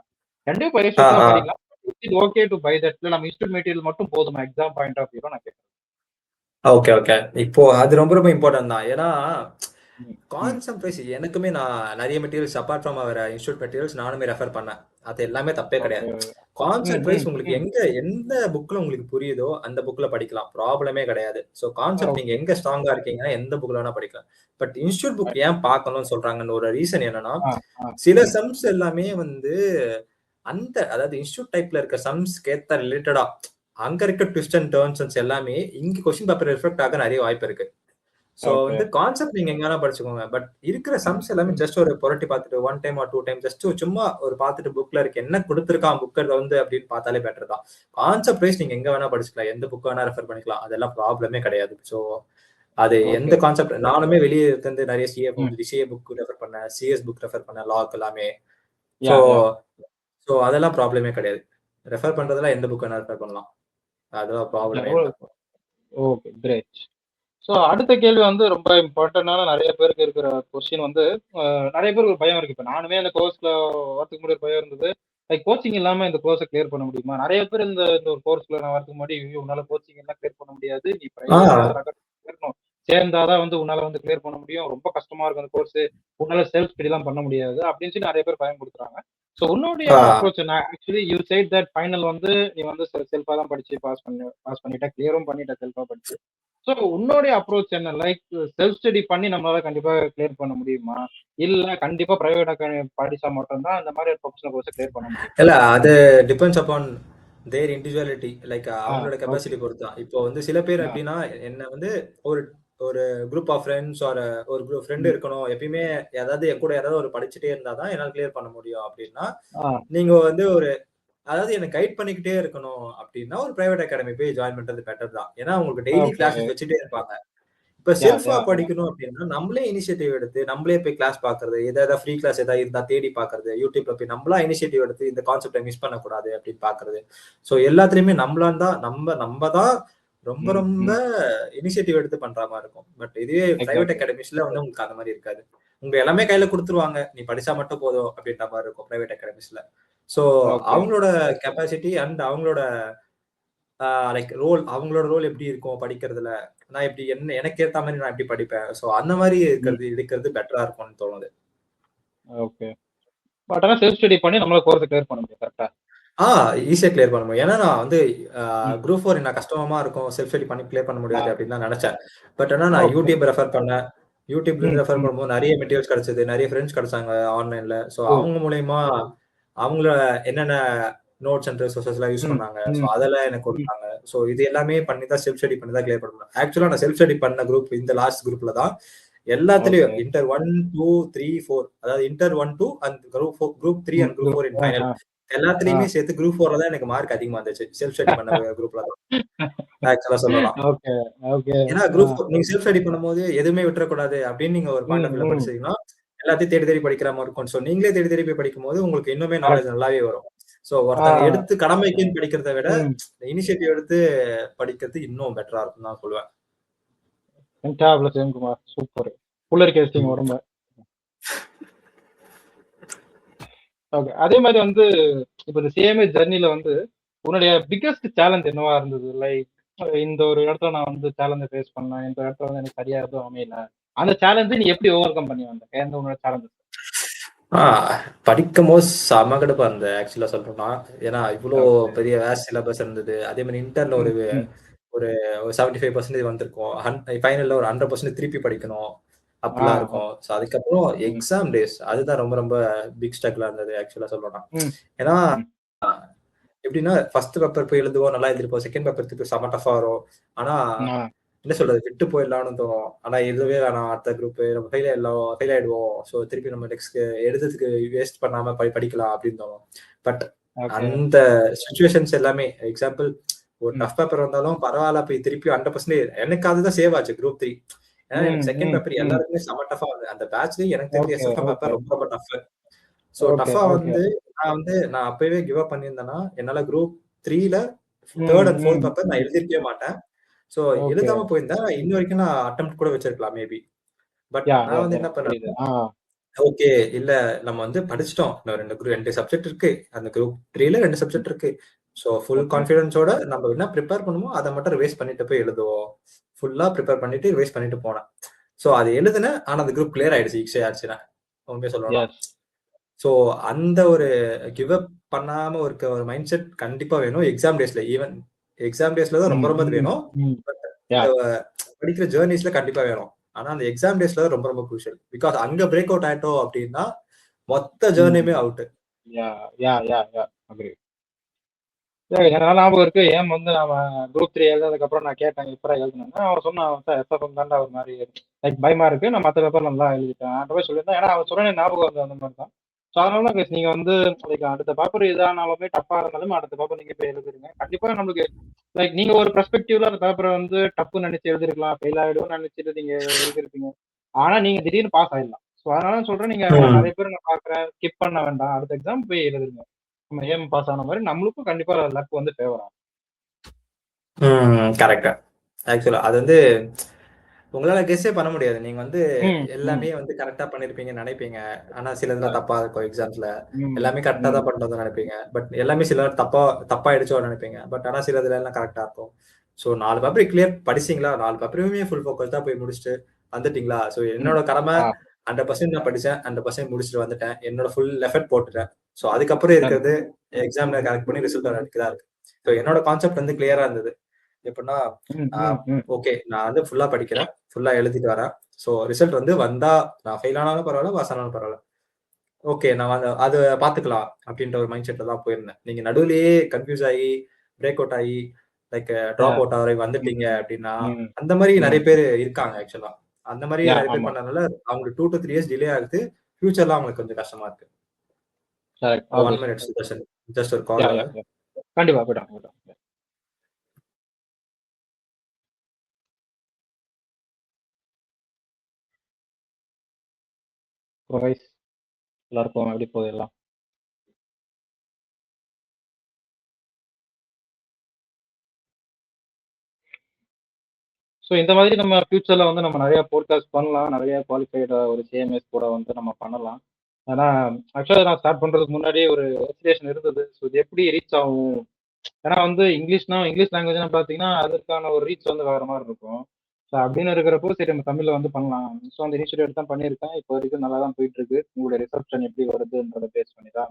ரெண்டே படிக்கலாம். It okay to buy that. நம்ம இன்ஸ்டியூட் மெட்டீரியல் மட்டும் போதுமா எக்ஸாம் பாயிண்ட் ஆஃப் வியூல நான் கேட்கிறேன். ஓகே. இப்போ அது ரொம்ப ரொம்ப இம்பார்ட்டன்ட் தான். ஏன்னா கான்செப்ட் வைஸ் எனக்குமே நான் நிறைய materials apart from our institute materials நானுமே ரெஃபர் பண்ணேன். அது எல்லாமே தப்பே கிடையாது. கான்செப்ட் வைஸ் உங்களுக்கு எந்த புக்ல உங்களுக்கு புரியுதோ அந்த புக்ல படிக்கலாம், ப்ராப்ளமே கிடையாது. ஸோ கான்செப்ட் நீங்க எங்க ஸ்ட்ராங்கா இருக்கீங்கன்னா எந்த புக்ல வேணா படிக்கலாம். பட் இன்ஸ்டியூட் புக் ஏன் பார்க்கணும்னு சொல்றாங்கன்னு ஒரு ரீசன் என்னன்னா, சில சம்ஸ் எல்லாமே வந்து அதாவது இன்ஸ்டியூட் டைப்ல இருக்க சம்ஸ்க்கு ஏத்த ரிலேட்டடா அங்க இருக்க ட்விஸ்ட் அண்ட் டர்ன்ஸ் எல்லாமே இங்க கொஸ்டின் பேப்பர் ரிஃப்ளெக்ட் ஆக நிறைய வாய்ப்பு இருக்கு. ஸோ வந்து கான்செப்ட் நீங்க எங்கன்னா படிச்சுக்கோங்க. பட் இருக்கிற சம்ஸ் எல்லாமே ஜஸ்ட் ஒரு புரட்டி பார்த்துட்டு 1 டைம் ஆர் 2 டைம் ஜஸ்ட் சும்மா ஒரு பார்த்துட்டு புக்ல இருக்கு என்ன கொடுத்துருக்கான் புக்கர் வந்து அப்படின்னு பார்த்தாலே பெட்டர் தான். கான்செப்ட் வைஸ் நீங்க எங்க வேணா படிச்சுக்கலாம், எந்த புக் வேணா ரெஃபர் பண்ணிக்கலாம், அதெல்லாம் ப்ராப்ளமே கிடையாது. ஸோ அது எந்த கான்செப்ட் நானுமே வெளியே இருந்து நிறைய சிஏ புக் ரெஃபர் பண்ணேன், சிஎஸ் புக் ரெஃபர் பண்ணேன், லாக் எல்லாமே. ஸோ அதெல்லாம் ப்ராப்ளமே கிடையாது. ரெஃபர் பண்றதுல எந்த புக் வேணா ரெஃபர் பண்ணலாம், அதெல்லாம் ப்ராப்ளமே இல்லை. Okay, great. ஸோ அடுத்த கேள்வி வந்து ரொம்ப இம்பார்ட்டன்டான நிறைய பேருக்கு இருக்கிற கொஸ்டின் வந்து நிறைய பேருக்கு ஒரு பயம் இருக்கு. இப்போ நானுமே இந்த கோர்ஸ்ல வரதுக்கு முன்னாடி பயம் இருந்தது, லைக் கோச்சிங் இல்லாம இந்த கோர்ஸை கிளியர் பண்ண முடியுமா? நிறைய பேர் இந்த ஒரு கோர்ஸ்ல நான் வரதுக்கு முன்னாடி உன்னால கோச்சிங் எல்லாம் கிளியர் பண்ண முடியாது, நீ சேர்ந்தாதான் வந்து உன்னால வந்து கிளியர் பண்ண முடியும், ரொம்ப கஷ்டமா இருக்கும் அந்த கோர்ஸ், உன்னால செல்ஃப் ஸ்டடி எல்லாம் பண்ண முடியாது அப்படின்னு சொல்லி நிறைய பேர் பயன்படுத்துறாங்க. ஸோ உன்னுடைய ஆஹ் அப்ரோச் என்ன? Actually you said that final வந்து நீ வந்து செல்ஃபா தான் படிச்சு பாஸ் பண்ணிட்ட, கிளியரும் பண்ணிட்ட செல்ஃபா படிச்சு. ஸோ உன்னுடைய அப்ரோச் என்ன? லைக் செல்ஃப் ஸ்டடி பண்ணி நம்மளால கண்டிப்பா கிளியர் பண்ண முடியுமா? இல்ல கண்டிப்பா பிரைவேட் அகாடமி படிச்சா மட்டும்தான் அந்த மாதிரி ப்ரொஃபஷனல் கோர்ஸ் கிளியர் பண்ண முடியுமா? இல்ல அது டிபெண்ட்ஸ் அப்பான் தேர் இண்டிவிஜுவாலிட்டி, லைக் அவங்களோட ஓகே. கெப்பாசிட்டி பொறுத்து தான். இப்போ வந்து சில பேர் எப்படின்னா என்ன வந்து ஒரு ஒரு குரூப் ஆஃப் ஃப்ரெண்ட்ஸ் ஒரு ஒரு குரூப் ஃப்ரெண்ட் இருக்கணும், எப்பயுமே ஏதாவது என் கூட யாராவது ஒரு படிச்சுட்டே இருந்தாதான் என்னால் கிளியர் பண்ண முடியும் அப்படின்னா, நீங்க வந்து ஒரு அதாவது எனக்கு கைட் பண்ணிக்கிட்டே இருக்கணும் அப்படின்னா ஒரு பிரைவேட் அகாடமி போய் ஜாயின் பண்றது பெட்டர் தான். ஏன்னா உங்களுக்கு டெய்லி ஓகே. கிளாஸஸ் வச்சுட்டே இருப்பாங்க. இப்ப யா செல்ஃபா யா படிக்கணும் அப்படின்னா நம்மளே இனிஷியேட்டிவ் எடுத்து நம்மளே போய் கிளாஸ் பாக்குறது, ஏதாவது ஃப்ரீ கிளாஸ் ஏதாவது இருந்தா தேடி பாக்குறது, யூடியூப்ல போய் நம்மளா இனிஷியேட்டிவ் எடுத்து இந்த கான்செப்டை மிஸ் பண்ணக்கூடாது அப்படின்னு பாக்குறது. ஸோ எல்லாத்துலயுமே நம்மளாம் தான் நம்ம தான் ரொம்ப ரொம்ப இனிஷியேட்டிவ் எடுத்து பண்ற மாதிரி இருக்கும். பட் இதுவே பிரைவேட் எக்ஸாக்ட்லி. அகாடமிஸ்ல வந்து உங்களுக்கு அந்த மாதிரி இருக்காது. உங்க எல்லாமே கையில கொடுத்துருவாங்க, நீ படிச்சா மட்டும் போதும் அப்படின்ற மாதிரி இருக்கும் பிரைவேட் அகாடமிஸ்ல. So okay. அவங்களோட கெப்பாசிட்டி அண்ட் அவங்களோட லைக் அவங்களோட ரோல் எப்படி இருக்கும் படிக்கிறதுல, நான் இப்படி என்ன எனக்கு ஏத்த மாதிரி நான் எப்படி படிப்பேன், ஸோ அந்த மாதிரி எடுக்கிறது பெட்டரா இருக்கும்னு தோணுது. ஓகே. பட் ஆனா செல்ஃப் ஸ்டடி பண்ணி நம்மளால கோர்ஸ் கிளியர் பண்ண முடியும் கரெக்ட்டா? ஈஸியா கிளியர் பண்ண முடியும். ஏன்னா நான் வந்து குரூப் 4 நான் கஷ்டமா இருக்கும், செல்ஃப் ஸ்டடி பண்ணி கிளியர் பண்ண முடியாது அப்படின்னு தான் நினைச்சேன். பட் ஆனா நான் யூடியூப் ரெஃபர் பண்ணேன். யூடியூப்ல ரெஃபர் பண்ணும்போது நிறைய மெட்டீரியல்ஸ் கிடைச்சது, நிறைய ஃப்ரெண்ட்ஸ் கிடைச்சாங்க ஆன்லைன்ல. ஸோ அவங்க மூலயமா அவங்கள என்னென்ன நோட்ஸ் அண்ட் ரிசோர்சஸ் எல்லாம் யூஸ் பண்ணாங்க, ஸோ அதெல்லாம் எனக்கு கொடுத்தாங்க. ஸோ இது எல்லாமே பண்ணி தான் செல்ஃப் ஸ்டடி பண்ணி தான் கிளியர் பண்ணணும். ஆக்சுவலா நான் செல்ஃப் ஸ்டடி பண்ண குரூப் இந்த லாஸ்ட் குரூப்ல தான் எல்லாத்துலயும் இன்டர் 1, 2, 3, 4 அதாவது inter 1, 2 and group 3 and group 4 in final எல்லாத்துலயுமே சேர்த்து குரூப் 4ல தான் எனக்கு மார்க் அதிகமா இருந்துச்சு. செல்ஃப் ஸ்டடி பண்ண குரூப்ல தான் ஆக்சுவலா சொல்லலாம். ஏன்னா குரூப் நீங்க செல்ஃப் ஸ்டடி பண்ணும்போது எதுவுமே விட்டுறக்கூடாது அப்படின்னு நீங்க ஒரு பாயிண்ட் ஆஃப் வியூல படிச்சீங்கன்னா எல்லாத்தையும் தேடி தேடி படிக்கிற மாதிரி இருக்கும். ஸோ நீங்களே தேடி தேடி போய் படிக்கும் போது உங்களுக்கு இன்னுமே நாலேஜ் நல்லாவே வரும். ஸோ ஒருத்தங்க எடுத்து கடமைக்குன்னு படிக்கிறத விட இனிஷியேட்டிவ் எடுத்து படிக்கிறது இன்னும் பெட்டரா இருக்கும் தான் சொல்லுவேன். குமார் சூப்பர் புல்லர் கேஸ்டிங் உடம்ப. ஓகே. அதே மாதிரி வந்து இப்போ இந்த சிஎம்ஏ ஜர்னில வந்து உன்னுடைய பிக்கஸ்ட் சேலஞ்ச் என்னவா இருந்தது? லைக் இந்த ஒரு இடத்துல நான் வந்து சேலஞ்சை ஃபேஸ் பண்ணேன், இந்த இடத்துல வந்து எனக்கு சரியா எதுவும் அமையல, அந்த சேலஞ்சை நீ எப்படி ஓவர் கம் பண்ணி வந்த? எந்த உன்னோட சேலஞ்சஸ்? படிக்கும் போது செம கடுப்பா இருந்தது ஆக்சுவலா சொல்லணும்னா. ஏன்னா இவ்வளோ பெரிய வேஸ்ட் சிலபஸ் இருந்தது. அதே மாதிரி இன்டர்ல ஒரு ஒரு 75% வந்திருக்கும், ஃபைனல்ல ஒரு 100% திருப்பி படிக்கணும் அப்படிலாம் இருக்கும். ஸோ அதுக்கப்புறம் எக்ஸாம் டேஸ் அதுதான் ரொம்ப ரொம்ப பிக் ஸ்ட்ரகிளா இருந்தது ஆக்சுவலா சொல்லணும்னா. ஏன்னா எப்படின்னா ஃபர்ஸ்ட் பேப்பர் போய் எழுதுவோம், நல்லா எழுதிருப்போம், செகண்ட் பேப்பர் திருப்பி செம டஃபா வரும். ஆனா என்ன சொல்றது, விட்டு போயிடலாம்னு தோணும். ஆனா எழுதவே வேணாம், அடுத்த குரூப் நம்ம ஃபெயில் ஆயிடுவோம், ஸோ திருப்பி நம்ம நெக்ஸ்ட் எழுதுறதுக்கு வேஸ்ட் பண்ணாம படிக்கலாம் அப்படின்னு தோணும். பட் அந்த சுச்சுவேஷன்ஸ் எல்லாமே எக்ஸாம்பிள் ஒரு டஃப் பேப்பர் வந்தாலும் பரவாயில்ல, போய் திருப்பி 100% எனக்கு அதுதான் சேவ் ஆச்சு குரூப் 3. ஏன்னா எனக்கு செகண்ட் பேப்பர் எல்லாருக்குமே செம டஃபா வந்து அந்த பேட்ச்லயே எனக்கு தெரிஞ்ச எஸ்எஃப்எம் பேப்பர் ரொம்ப ரொம்ப டஃப். ஸோ டஃபா வந்து நான் அப்பவே கிவ் அப் பண்ணியிருந்தேன்னா என்னால group 3ல 3rd and 4th paper நான் எழுதிருக்கவே மாட்டேன். ஸோ எழுதாம போயிருந்தேன் இன்ன வரைக்கும் நான் அட்டெம்ப்ட் கூட வச்சிருக்கலாம் மேபி. பட் நான் வந்து என்ன பண்ணேன், ஓகே இல்ல நம்ம வந்து படிச்சிட்டோம், ரெண்டு சப்ஜெக்ட் இருக்கு, அந்த குரூப் 3ல 2 சப்ஜெக்ட் இருக்கு. ஸோ ஃபுல் கான்ஃபிடன்ஸோட நம்ம என்ன ப்ரிப்பேர் பண்ணுமோ அதை மட்டும் ரிவைஸ் பண்ணிட்டு போய் எழுதுவோம். ஃபுல்லா ப்ரிப்பேர் பண்ணிட்டு ரிவைஸ் பண்ணிட்டு போனேன். ஸோ அது எழுதுனேன், ஆனா அந்த குரூப் கிளியர் ஆயிடுச்சு, ஈஸியா ஆயிடுச்சுன்னா உண்மையை சொல்லலாம். ஸோ அந்த ஒரு கிவ் அப் பண்ணாம இருக்க ஒரு மைண்ட் செட் கண்டிப்பா வேணும் எக்ஸாம் டேஸ்ல. ஈவன் எக்ஸாம் டேஸ்ல தான் ரொம்ப ரொம்ப வேணும், பட் படிக்கிற ஜேர்னிஸ்ல கண்டிப்பா வேணும். ஆனா அந்த எக்ஸாம் டேஸ்ல தான் ரொம்ப ரொம்ப குரூஷியல். பிகாஸ் அங்க பிரேக் அவுட் ஆயிட்டோம் அப்படின்னா மொத்த ஜேர்னியுமே அவுட். என்னால ஞாபகம் இருக்கு, ஏன் வந்து நாம குரூப் 3 எழுதுனதுக்கு அப்புறம் நான் கேட்டேன் எப்படா எழுதுனேன்னா, அவன் சொன்னான் எஸ்எஃப்எம் தாண்டா ஒரு மாதிரி லைக் பயமா இருக்கு, நான் மற்ற பேப்பர் நல்லா எழுதிட்டேன் அந்த மாதிரி சொல்லியிருந்தேன். ஏன்னா அவன் சொன்ன ஞாபகம் வந்து அந்த மாதிரி தான். ஸோ அதனால தான் நீங்க வந்து லைக் அடுத்த பேப்பர் இதானாலுமே டஃபா இருந்தாலும் அடுத்த பேப்பர் நீங்க போய் எழுதுறீங்க. கண்டிப்பா நம்மளுக்கு லைக் நீங்க ஒரு பெர்ஸ்பெக்டிவ்ல அந்த பேப்பரை வந்து டஃப் நினைச்சு எழுதிருக்கலாம், ஃபெயில் ஆயிடும் நினைச்சிட்டு நீங்க எழுதிருப்பீங்க. ஆனா நீங்க திடீர்னு பாஸ் ஆயிடலாம். ஸோ அதனால சொல்றேன், நீங்க நிறைய பேர் நான் பாக்குறேன் ஸ்கிப் பண்ண வேண்டாம், அடுத்த எக்ஸாம் போய் எழுதுங்க. நம்ம ஏம் பாஸ் ஆன மாதிரி நம்மளுக்கும் கண்டிப்பா லக் வந்து ஃபேவர் ஆகும். கரெக்டா. ஆக்சுவலா அது வந்து உங்களால கெஸ்ஸே பண்ண முடியாது. நீங்க வந்து எல்லாமே வந்து கரெக்டா பண்ணிருப்பீங்கன்னு நினைப்பீங்க, ஆனா சிலதுல தப்பா இருக்கும். எக்ஸாம்ஸ்ல எல்லாமே கரெக்டா தான் பண்றதுன்னு நினைப்பீங்க, பட் எல்லாமே சில தப்பாயிடுச்சோ நினைப்பீங்க, பட் ஆனா சிலதுல எல்லாம் கரெக்டா இருக்கும். ஸோ 4 பேப்பர் கிளியர் படிச்சீங்களா, 4 பேப்பருமே ஃபுல் ஃபோக்கஸ் தான் போய் முடிச்சுட்டு வந்துட்டீங்களா. ஸோ என்னோட கடமை 100% நான் படிச்சேன், 100% முடிச்சுட்டு வந்துட்டேன், என்னோட ஃபுல் எஃபர்ட் போட்டுட்டேன். ஸோ அதுக்கப்புறம் இருக்கிறது எக்ஸாம்ல கரெக்ட் பண்ணி ரிசல்ட் வரதுக்கு தான் இருக்கு. ஸோ என்னோட கான்செப்ட் வந்து கிளியரா இருந்தது. எப்படின்னா ஓகே நான் வந்து ஃபுல்லா படிக்கிறேன், ஃபுல்லா எழுதிட்டு வரேன். ஸோ ரிசல்ட் வந்து வந்தா நான் ஃபெயில் ஆனாலும் பரவாயில்ல, பாஸ் ஆனாலும் பரவாயில்ல, ஓகே நான் வந்து அதை பாத்துக்கலாம் அப்படின்ற ஒரு மைண்ட் செட்ல தான் போயிருந்தேன். நீங்க நடுவுலயே கன்ஃபியூஸ் ஆகி பிரேக் அவுட் ஆகி லைக் டிராப் அவுட் ஆகி வந்துட்டீங்க அப்படின்னா அந்த மாதிரி நிறைய பேர் இருக்காங்க ஆக்சுவலா. அந்த மாதிரி நிறைய பேர் பண்ணனால அவங்களுக்கு 2 to 3 years டிலே ஆகுது. ஃபியூச்சர்ல அவங்களுக்கு கொஞ்சம் கஷ்டமா இருக்கு. 1 minute சுதர்ஷன், ஜஸ்ட் ஒரு கால். கண்டிப்பா போய்டும். எல்லாருக்கும் எப்படி போகுது எல்லாம்? ஸோ இந்த மாதிரி நம்ம ஃபியூச்சர்ல வந்து நம்ம நிறைய போட்காஸ்ட் பண்ணலாம், நிறைய குவாலிஃபைடு ஒரு சிஎம்எஸ் கூட வந்து நம்ம பண்ணலாம். ஏன்னா ஆக்சுவலாக நான் ஸ்டார்ட் பண்றதுக்கு முன்னாடியே ஒரு எக்ஸ்பிரேஷன் இருந்தது. ஸோ இது எப்படி ரீச் ஆகும்? ஏன்னா வந்து இங்கிலீஷ் லாங்குவேஜ்னா பார்த்தீங்கன்னா அதுக்கான ஒரு ரீச் வந்து வேற மாதிரி இருக்கும். ஸோ அப்படின்னு இருக்கிறப்போ சரி நம்ம தமிழ்ல வந்து பண்ணலாம். ஸோ அந்த இனிஷியேட்டிவ் எடுத்து தான் பண்ணியிருக்கேன். இப்போ வரைக்கும் நல்லா தான் போயிட்டு இருக்கு. உங்களுடைய ரிசப்ஷன் எப்படி வருதுன்றதை பேஸ் பண்ணி தான்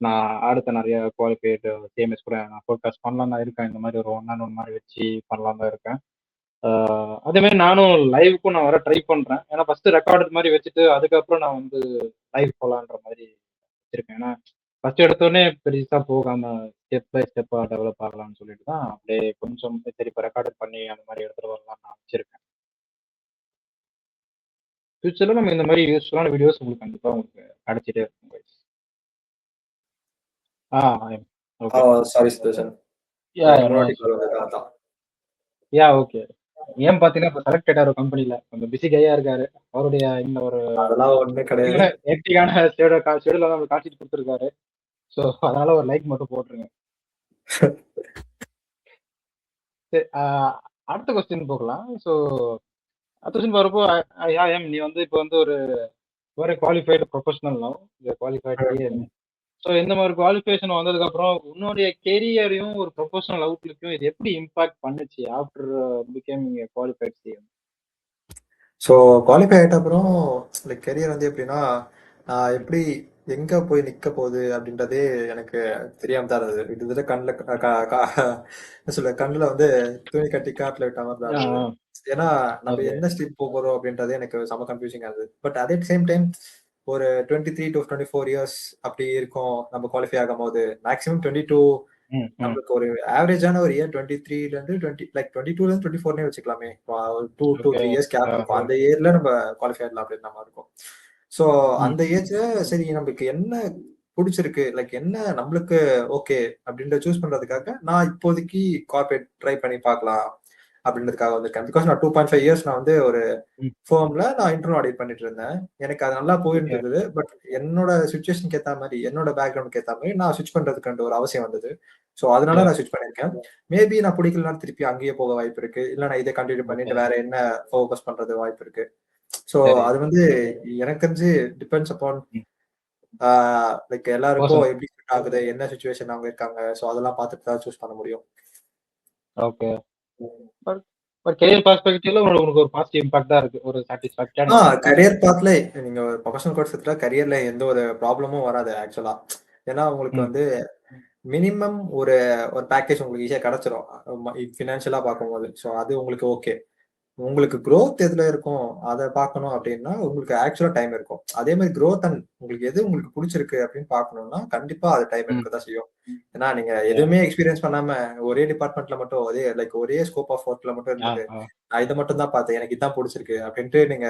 நான் அடுத்த நிறைய குவாலிஃபைடு சிஎம்எஸ் கூட நான் போட்காஸ்ட் பண்ணலாம் தான் இருக்கேன். இந்த மாதிரி ஒரு 1-on-1 மாதிரி வச்சு பண்ணலாம் தான் இருக்கேன். அதே மாதிரி நானும் லைவுக்கும் நான் வர ட்ரை பண்றேன். ஏன்னா ஃபர்ஸ்ட் ரெக்கார்டு மாதிரி வச்சுட்டு அதுக்கப்புறம் நான் வந்து லைவ் போலான்ற மாதிரி வச்சிருக்கேன். ஏன்னா ஃபர்ஸ்ட் எடுத்தோடனே பெருசா போகாம ஸ்டெப் பை ஸ்டெப்பா டெவலப் ஆகலாம்னு சொல்லிட்டு தான் அப்படியே கொஞ்சம் சரி இப்போ ரெக்கார்டு பண்ணி அந்த மாதிரி எடுத்துட்டு வரலாம் நான் வச்சிருக்கேன். ஃபியூச்சர்ல நம்ம இந்த மாதிரி யூஸ்ஃபுல்லான வீடியோஸ் உங்களுக்கு கண்டிப்பா உங்களுக்கு கிடைச்சிட்டே இருக்கும் guys. Okay sorry Sudarshan. Okay. ஏன் பாத்தீங்கன்னா இப்போ செலக்ட் ஆயிட்டாரு கம்பெனில, கொஞ்சம் பிஸி கையா இருக்காரு. அவருடைய இந்த ஒரு அதெல்லாம் ஒண்ணுமே கிடையாது. ஹெக்டிக்கான ஷெட்யூல தான் காட்டிட்டு கொடுத்துருக்காரு. ஸோ அதனால ஒரு லைக் மட்டும் போட்டுருங்க. சரி, அடுத்த கொஸ்டின் போகலாம். ஸோ அடுத்த கொஸ்டின் வரப்போ நீ வந்து இப்போ வந்து ஒரு qualified professional now, qualified. So இந்த மாதிரி குவாலிஃபிகேஷன் வந்ததுக்கு அப்புறம் உன்னுடைய கெரியரையும் ஒரு ப்ரொஃபஷனல் அவுட்லுக்கையும் இது எப்படி இம்பாக்ட் பண்ணுச்சு after becoming qualified CM? So qualify ஆகிட்ட அப்புறம் லைக் கெரியர் வந்து எப்படின்னா நான் எப்படி எங்க போய் நிக்க போகுது அப்படின்றதே எனக்கு தெரியாம தான் இருந்தது. கிட்டத்தட்ட கண்ணில் சொல்ல கண்ணுல வந்து துணி கட்டி காட்டுல விட்ட மாதிரி தான் இருந்தது. ஏன்னா நம்ம என்ன ஸ்ட்ரீட் போக போறோம் அப்படின்றதே எனக்கு செம கன்ஃபியூசிங் ஆகுது. பட் அதே சேம் டைம் ஒரு 23 to 24 years அப்படி இருக்கும் நம்ம குவாலிஃபை ஆகும் போது. மேக்ஸிமம் 22 நம்மளுக்கு ஒரு ஆவரேஜான ஒரு இயர் 23ல இருந்து 22ல இருந்து 24 வச்சுக்கலாமே. 2 to 3 years கேப் இருக்கும். அந்த இயர்ல நம்ம குவாலிஃபை ஆகலாம் அப்படின்னு நம்ம இருக்கும். ஸோ அந்த ஏஜ்ல சரி நமக்கு என்ன பிடிச்சிருக்கு, லைக் என்ன நம்மளுக்கு ஓகே அப்படின்ற சூஸ் பண்றதுக்காக நான் இப்போதைக்கு கார்பரேட் ட்ரை பண்ணி பார்க்கலாம் அப்படின்றதுக்காக வந்திருக்கேன். பிகாஸ் நான் 2.5 years நான் வந்து ஒரு ஃபேர்ம்ல நான் இன்டர்னல் ஆடிட் பண்ணிட்டு இருந்தேன். எனக்கு அது நல்லா போயிருந்தது. பட் என்னோட சுச்சுவேஷனுக்கு ஏற்ற மாதிரி, என்னோட பேக்ரவுண்டுக்கு ஏற்ற மாதிரி நான் ஸ்விட்ச் பண்றதுக்கு ஒரு அவசியம் வந்தது. ஸோ அதனால நான் ஸ்விட்ச் பண்ணியிருக்கேன். மேபி நான் பிடிக்கலனா திருப்பி அங்கேயே போக வாய்ப்பு இருக்கு, இல்லை நான் இதை கண்டினியூ பண்ணிட்டு வேற என்ன ஃபோக்கஸ் பண்றது வாய்ப்பு இருக்கு. ஸோ அது வந்து எனக்கு தெரிஞ்சு டிபெண்ட்ஸ் அப்பான் லைக் எல்லாருக்கும் எப்படி ஃபிட் ஆகுது, என்ன சுச்சுவேஷன் அவங்க இருக்காங்க. ஸோ அதெல்லாம் பார்த்துட்டு தான் சூஸ் பண்ண முடியும். ஓகே. கரியர் பெர்ஸ்பெக்டிவ்ல உங்களுக்கு ஒரு பாசிட்டிவ் இம்பாக்ட் தான் இருக்கு, ஒரு சாட்டிஸ்ஃபேக்டரியா. கரியர் பாத்ல நீங்க ஒரு ப்ரொஃபஷனல் கோர்ஸ் எடுத்தா கரியர்ல எந்த ஒரு ப்ராப்ளமும் வராது ஆக்சுவலா. ஏன்னா உங்களுக்கு வந்து மினிமம் ஒரு பேக்கேஜ் உங்களுக்கு ஈஸியா கிடைச்சிரும் ஃபினான்ஷியலா பார்க்கும்போது. ஸோ அது உங்களுக்கு ஓகே. உங்களுக்கு growth எதுல இருக்கும் அதை பார்க்கணும் அப்படின்னா உங்களுக்கு ஆக்சுவலா டைம் இருக்கும். அதே மாதிரி growth அண்ட் உங்களுக்கு எது உங்களுக்கு பிடிச்சிருக்கு அப்படின்னு பார்க்கணும்னா கண்டிப்பா அது டைம் எடுக்கதான் செய்யும். ஏன்னா நீங்க எதுவுமே எக்ஸ்பீரியன்ஸ் பண்ணாம ஒரே டிபார்ட்மெண்ட்ல மட்டும் ஒரே ஸ்கோப் ஆஃப் ஒர்க்ல மட்டும் இருந்தது நான் இதை மட்டும் தான் பார்த்தேன், எனக்கு இதான் பிடிச்சிருக்கு அப்படின்ட்டு நீங்க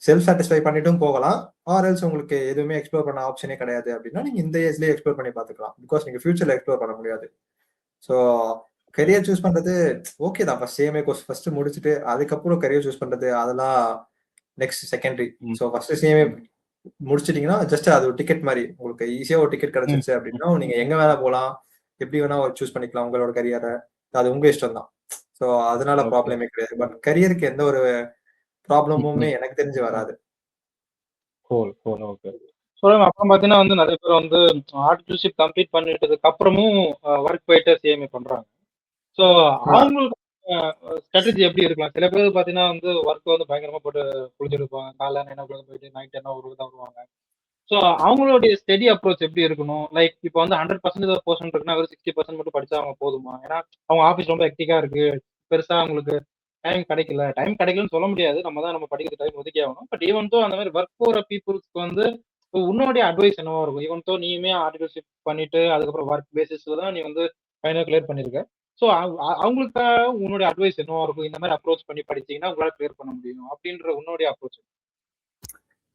செல்ஃப் சாட்டிஸ்ஃபை பண்ணிட்டும் போகலாம். ஆர் எல்ஸ் உங்களுக்கு எதுவுமே எக்ஸ்ப்ளோர் பண்ண ஆப்ஷனே கிடையாது அப்படின்னா நீங்க இந்த ஏஜ்லயே எக்ஸ்ப்ளோர் பண்ணி பார்த்துக்கலாம். பிகாஸ் நீங்க ஃபியூச்சர்ல எக்ஸ்ப்ளோர் பண்ண முடியாது. ஸோ கரியர் சூஸ் பண்றது ஓகே தான். ஃபர்ஸ்ட் சிஎம்ஏ கோர்ஸ் ஃபர்ஸ்ட் முடிச்சுட்டு அதுக்கப்புறம் கரியர் சூஸ் பண்றது அதெல்லாம் next secondary. So first CMA முடிச்சிட்டீங்கன்னா ஜஸ்ட் அது ஒரு டிக்கெட் மாதிரி, உங்களுக்கு ஈஸியா ஒரு டிக்கெட் கிடைச்சிருச்சு அப்படின்னா நீங்க எங்க வேணா போகலாம், எப்படி வேணா சூஸ் பண்ணிக்கலாம் உங்களோட கரியரை. அது உங்க இஷ்டம் தான். ஸோ அதனால ப்ராப்ளமே கிடையாது. பட் கரியருக்கு எந்த ஒரு ப்ராப்ளமுமே எனக்கு தெரிஞ்சு வராது. அப்புறம் பாத்தீங்கன்னா வந்து நிறைய பேர் வந்து ஆர்டிஃபிஷியல் கம்ப்ளீட் பண்ணிட்டதுக்கு அப்புறமும் ஒர்க் போயிட்டு சிஎம்ஏ பண்றாங்க. ஸோ அவங்களுக்கு ஸ்ட்ராட்டஜி எப்படி இருக்கலாம்? சில பேர் பார்த்தீங்கன்னா வந்து ஒர்க் வந்து பயங்கரமா போட்டு புழிஞ்சிருப்பாங்க. காலைல 9 போயிட்டு நைட் 10 தான் வருவாங்க. ஸோ அவங்களுடைய ஸ்டடி அப்ரோச் எப்படி இருக்கணும்? லைக் இப்போ வந்து 100% போர்ஷன் இருக்குன்னா, வெறும் 60% மட்டும் படிச்சா அவங்க போதுமா? ஏன்னா அவங்க ஆஃபீஸ் ரொம்ப ஹெக்டிக்கா இருக்கு. பெருசா அவங்களுக்கு டைம் கிடைக்கல. டைம் கிடைக்கலன்னு சொல்ல முடியாது. நம்ம படிக்கிற டைம் ஒதுக்கி ஆகணும். பட் ஈவன் தோ அந்த மாரி ஒர்க் போற பீப்புள்ஸ்க்கு வந்து உன்னுடைய அட்வைஸ் என்னவா இருக்கும்? ஈவன் தோ நீயுமே ஆர்டிகல்ஷிப் பண்ணிட்டு, அதுக்கப்புறம் ஒர்க் பேசிஸ்ல தான் நீ வந்து ஃபைனல் கிளியர் பண்ணியிருக்க. ஸோ அவங்களுக்காக உன்னுடைய அட்வைஸ் என்னவா இருக்கும்? இந்த மாரி அப்ரோச் பண்ணி படிச்சீங்கன்னா, உங்களால கிளியர் பண்ண முடியும். அப்படின்ற உன்னுடைய அப்ரோச்.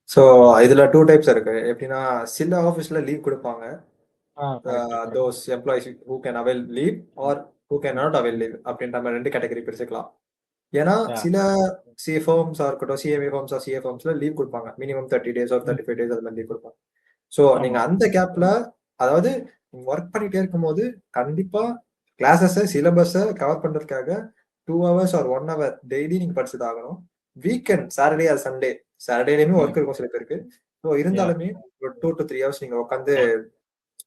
ஸோ இதுல 2 டைப்ஸ் இருக்கு. எப்படின்னா சில ஆஃபீஸ்ல லீவ் குடுப்பாங்க. Correct, correct. Those employees who can avail leave or who can not avail leave அப்படின்ற மாதிரி 2 கேட்டகரி பிரிச்சுக்கலாம். ஏன்னா யா. சில சிஏ ஃபார்ம்ஸா இருக்கட்டும், சிஎம்ஏ ஃபார்ம்ஸா, சிஏ ஃபார்ம்ஸ்ல லீவ் குடுப்பாங்க. மினிமம் 30 டேஸ் ஆர் ம். 35 டேஸ் அது மாதிரி லீவ் குடுப்பாங்க. ஸோ நீங்க ஆமா. அந்த கேப்ல அதாவது நீங்க ஒர்க் பண்ணிட்டே இருக்கும்போது கண்டிப்பா கிளாஸஸ சிலபஸ கவர் பண்றதுக்காக 2 ஹவர்ஸ் ஆர் 1 ஹவர் டெய்லி நீங்க படிச்சுதான் ஆகணும். வீக்கெண்ட் சாட்டர்டே ஆர் சண்டே சாட்டர்டேலயுமே ம். ஒர்க் இருக்கும் சில பேருக்கு. So yeah. இருந்தாலுமே ஒரு 2 to 3 ஹவர்ஸ் நீங்க உட்காந்து